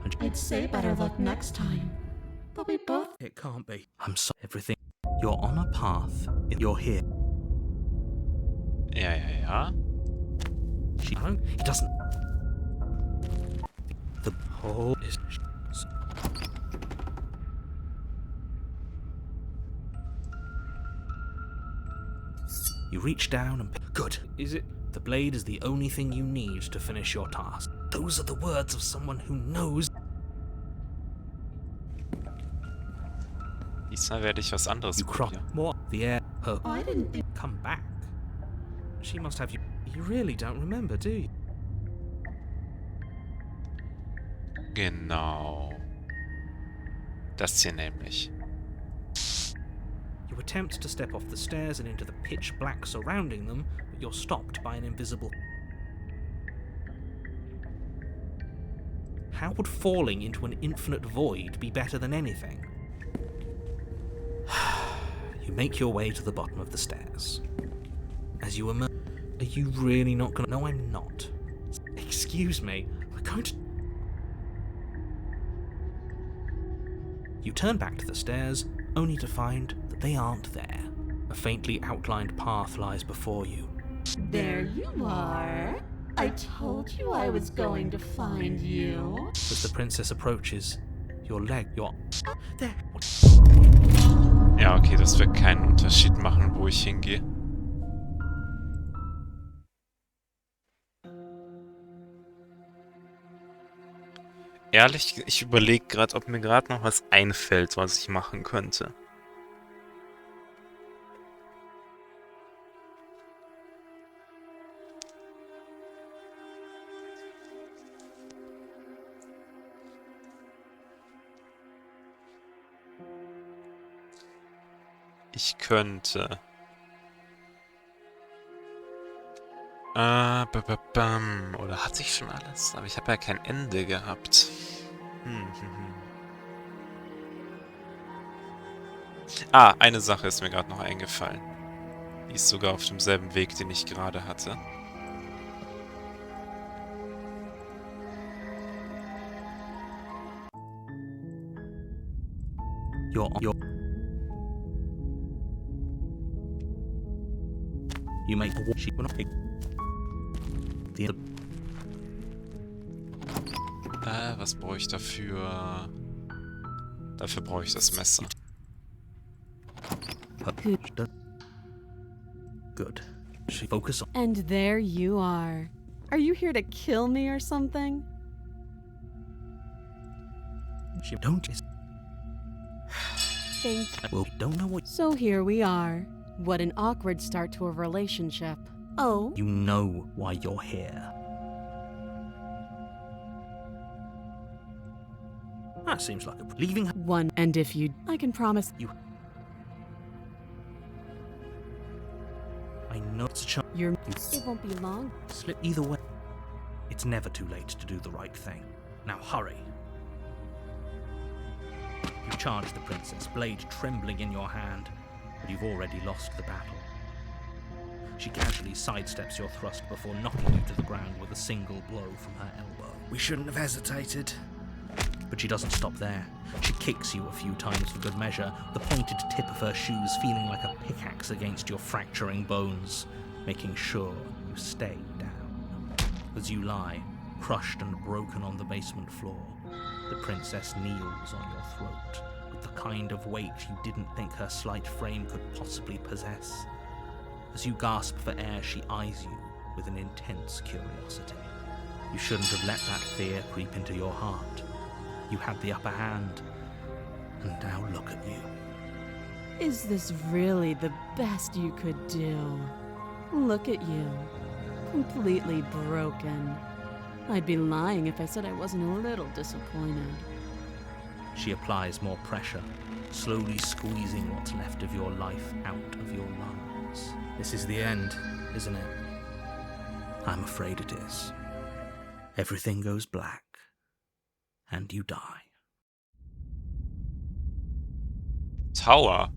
And I'd say better luck next time. But we both... It can't be. I'm sorry. Everything. You're on a path. You're here. Ja. She... He doesn't... The whole is... You reach down and... Good. Is it? The blade is the only thing you need to finish your task. Those are the words of someone who knows... Diesmal werde ich was anderes You cross probieren. more. The air... Her... I didn't think... Come back. She must have you... You really don't remember, do you? Genau. Das hier nämlich. You attempt to step off the stairs and into the pitch black surrounding them, but you're stopped by an invisible... How would falling into an infinite void be better than anything? You make your way to the bottom of the stairs. As you emerge... Are you really not gonna... No, I'm not. Excuse me. I'm going to... You turn back to the stairs, only to find that they aren't there. A faintly outlined path lies before you. There you are. I told you I was going to find you. As the princess approaches, your leg... Your... There... Ja, okay, das wird keinen Unterschied machen, wo ich hingehe. Ehrlich, ich überlege gerade, ob mir gerade noch was einfällt, was ich machen könnte. Ich könnte... Oder hatte ich schon alles? Aber ich habe ja kein Ende gehabt. Ah, eine Sache ist mir gerade noch eingefallen. Die ist sogar auf demselben Weg, den ich gerade hatte. You make the she will not pick the Was brauche ich dafür? Dafür brauche ich das Messer. Good. Focus on. And there you are. Are you here to kill me or something? She don't just. Think. Well, don't know what. So here we are. What an awkward start to a relationship. Oh? You know why you're here. That seems like a leaving her. One. And if you... I can promise... I know it's a chance. You're... It won't be long. Slip either way. It's never too late to do the right thing. Now hurry. You charge the princess, blade trembling in your hand, but you've already lost the battle. She casually sidesteps your thrust before knocking you to the ground with a single blow from her elbow. We shouldn't have hesitated. But she doesn't stop there. She kicks you a few times for good measure, the pointed tip of her shoes feeling like a pickaxe against your fracturing bones, making sure you stay down. As you lie, crushed and broken on the basement floor, the princess kneels on your throat with the kind of weight you didn't think her slight frame could possibly possess. As you gasp for air, she eyes you with an intense curiosity. You shouldn't have let that fear creep into your heart. You had the upper hand, and now look at you. Is this really the best you could do? Look at you. Completely broken. I'd be lying if I said I wasn't a little disappointed. She applies more pressure, slowly squeezing what's left of your life out of your lungs. This is the end, isn't it? I'm afraid it is. Everything goes black, and you die. Tower.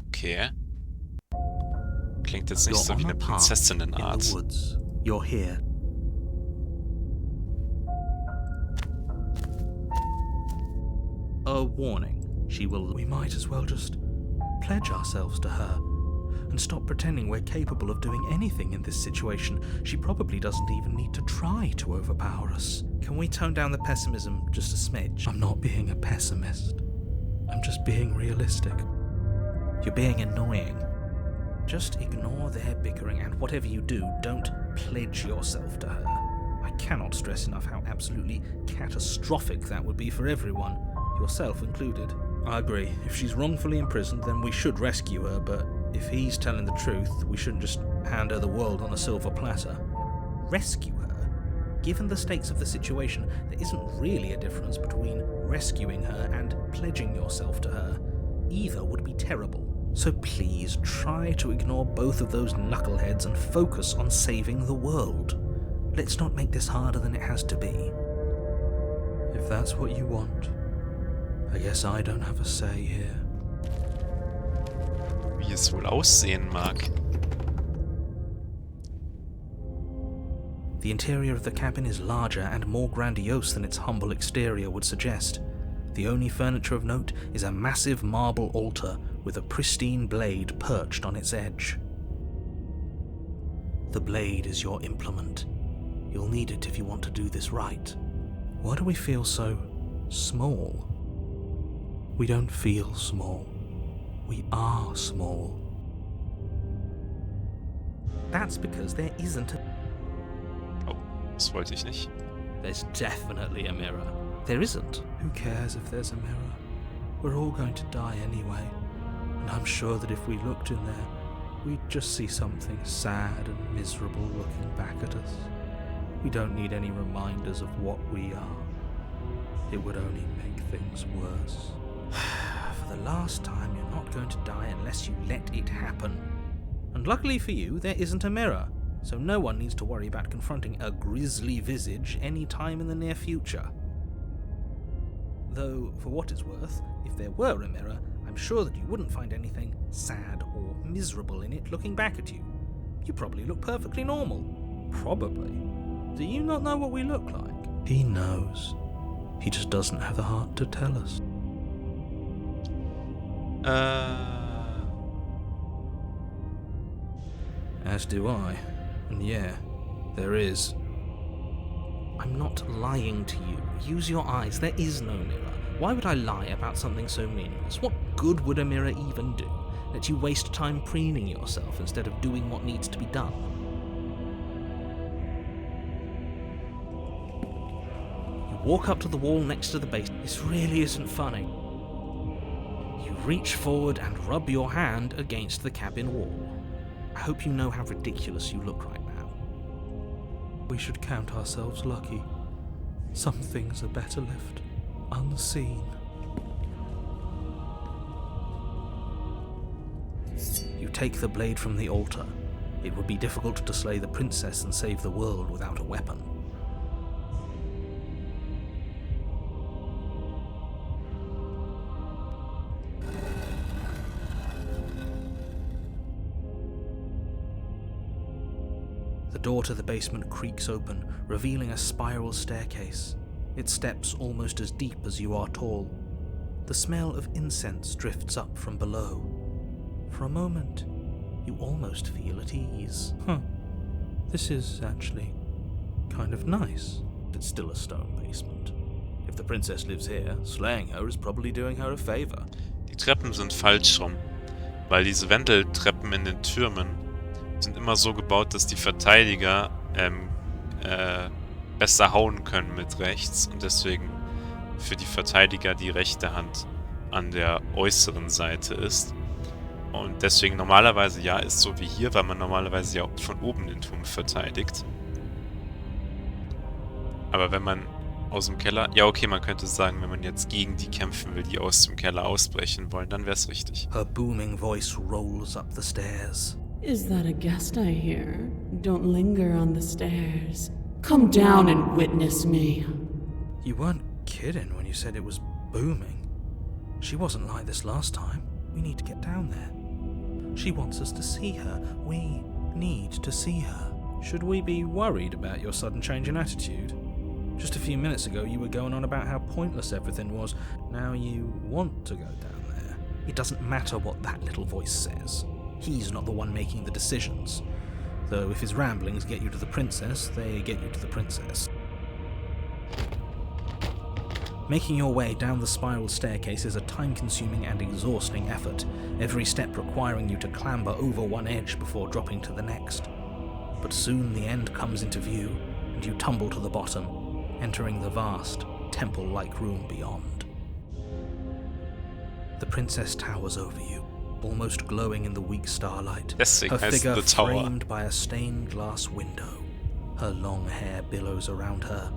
Okay. Klingt jetzt nicht so wie eine In the Prinzessinnenart. woods. You're here. A warning. She will... We might as well just pledge ourselves to her and stop pretending we're capable of doing anything in this situation. She probably doesn't even need to try to overpower us. Can we tone down the pessimism just a smidge? I'm not being a pessimist. I'm just being realistic. You're being annoying. Just ignore their bickering, and whatever you do, don't pledge yourself to her. I cannot stress enough how absolutely catastrophic that would be for everyone, yourself included. I agree. If she's wrongfully imprisoned, then we should rescue her, but if he's telling the truth, we shouldn't just hand her the world on a silver platter. Rescue her? Given the stakes of the situation, there isn't really a difference between rescuing her and pledging yourself to her. Either would be terrible. So please try to ignore both of those knuckleheads and focus on saving the world. Let's not make this harder than it has to be. If that's what you want, I guess I don't have a say here. Wie es wohl aussehen mag. The interior of the cabin is larger and more grandiose than its humble exterior would suggest. The only furniture of note is a massive marble altar with a pristine blade perched on its edge. The blade is your implement. You'll need it if you want to do this right. Why do we feel so small? We don't feel small. We are small. That's because there isn't a... Oh, das wollte ich nicht. There's definitely a mirror. There isn't. Who cares if there's a mirror? We're all going to die anyway. And I'm sure that if we looked in there, we'd just see something sad and miserable looking back at us. We don't need any reminders of what we are. It would only make things worse. For the last time, you're not going to die unless you let it happen. And luckily for you, there isn't a mirror, so no one needs to worry about confronting a grisly visage any time in the near future. Though, for what it's worth, if there were a mirror, I'm sure that you wouldn't find anything sad or miserable in it looking back at you. You probably look perfectly normal. Probably. Do you not know what we look like? He knows. He just doesn't have the heart to tell us. As do I. And yeah, there is. I'm not lying to you. Use your eyes. There is no mirror. Why would I lie about something so meaningless? What good would a mirror even do? Let you waste time preening yourself instead of doing what needs to be done. walk up to the wall next to the base. This really isn't funny. You reach forward and rub your hand against the cabin wall. I hope you know how ridiculous you look right now. We should count ourselves lucky. Some things are better left unseen. You take the blade from the altar. It would be difficult to slay the princess and save the world without a weapon. The door to the basement creaks open, revealing a spiral staircase. Its steps almost as deep as you are tall. The smell of incense drifts up from below. For a moment, you almost feel at ease. This is actually kind of nice. It's still a stone basement. If the princess lives here, slaying her is probably doing her a favor. Die Treppen sind falsch rum, weil diese Wendeltreppen in den Türmen sind immer so gebaut, dass die Verteidiger besser hauen können mit rechts und deswegen für die Verteidiger die rechte Hand an der äußeren Seite ist. Und deswegen normalerweise ja ist so wie hier, weil man normalerweise ja von oben den Turm verteidigt. Aber wenn man aus dem Keller... Ja, okay, man könnte sagen, wenn man jetzt gegen die kämpfen will, die aus dem Keller ausbrechen wollen, dann wär's richtig. Her booming voice rolls up the stairs. Is that a guest I hear? Don't linger on the stairs. Come down and witness me. You weren't kidding when you said it was booming. She wasn't like this last time. We need to get down there. She wants us to see her. We need to see her. Should we be worried about your sudden change in attitude? Just a few minutes ago you were going on about how pointless everything was. Now you want to go down there. It doesn't matter what that little voice says. He's not the one making the decisions. Though if his ramblings get you to the princess, they get you to the princess. Making your way down the spiral staircase is a time-consuming and exhausting effort, every step requiring you to clamber over one edge before dropping to the next. But soon the end comes into view, and you tumble to the bottom, entering the vast, temple-like room beyond. The princess towers over you, almost glowing in the weak starlight, her figure framed by a stained glass window. Her long hair billows around her,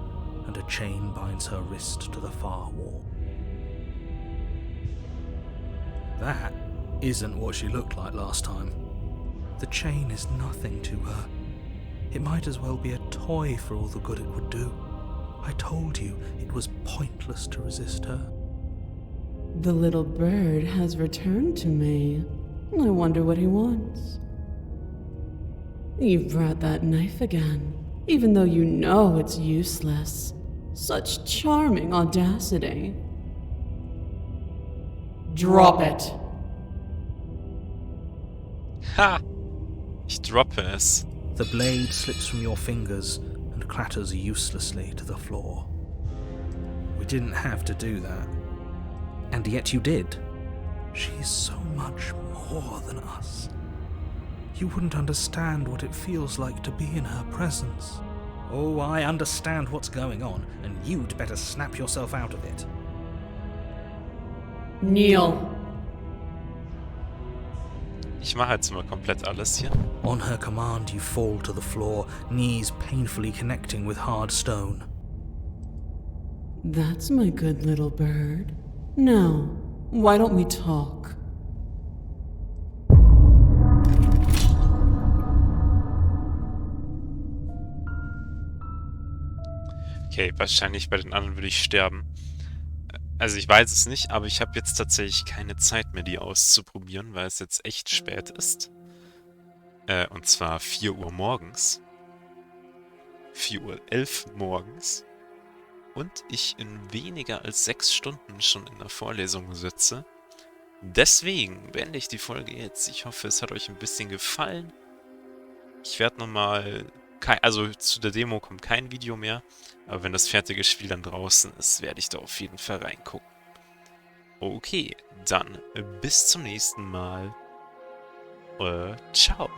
and a chain binds her wrist to the far wall. That isn't what she looked like last time. The chain is nothing to her. It might as well be a toy for all the good it would do. I told you it was pointless to resist her. The little bird has returned to me. I wonder what he wants. You've brought that knife again, even though you know it's useless. Such charming audacity. Drop it. Ha! Ich droppe es. The blade slips from your fingers and clatters uselessly to the floor. We didn't have to do that. And yet you did. She's so much more than us. You wouldn't understand what it feels like to be in her presence. Oh, I understand what's going on, and you'd better snap yourself out of it. Kneel. Ich mache jetzt mal komplett alles hier. On her command, you fall to the floor, knees painfully connecting with hard stone. That's my good little bird. Now, why don't we talk? Okay, wahrscheinlich bei den anderen würde ich sterben. Also ich weiß es nicht, aber ich habe jetzt tatsächlich keine Zeit mehr, die auszuprobieren, weil es jetzt echt spät ist. Und zwar 4 Uhr morgens. 4:11 Uhr morgens. Und ich in weniger als 6 Stunden schon in der Vorlesung sitze. Deswegen beende ich die Folge jetzt. Ich hoffe, es hat euch ein bisschen gefallen. Ich werde nochmal... Also zu der Demo kommt kein Video mehr. Aber wenn das fertige Spiel dann draußen ist, werde ich da auf jeden Fall reingucken. Okay, dann bis zum nächsten Mal. Ciao.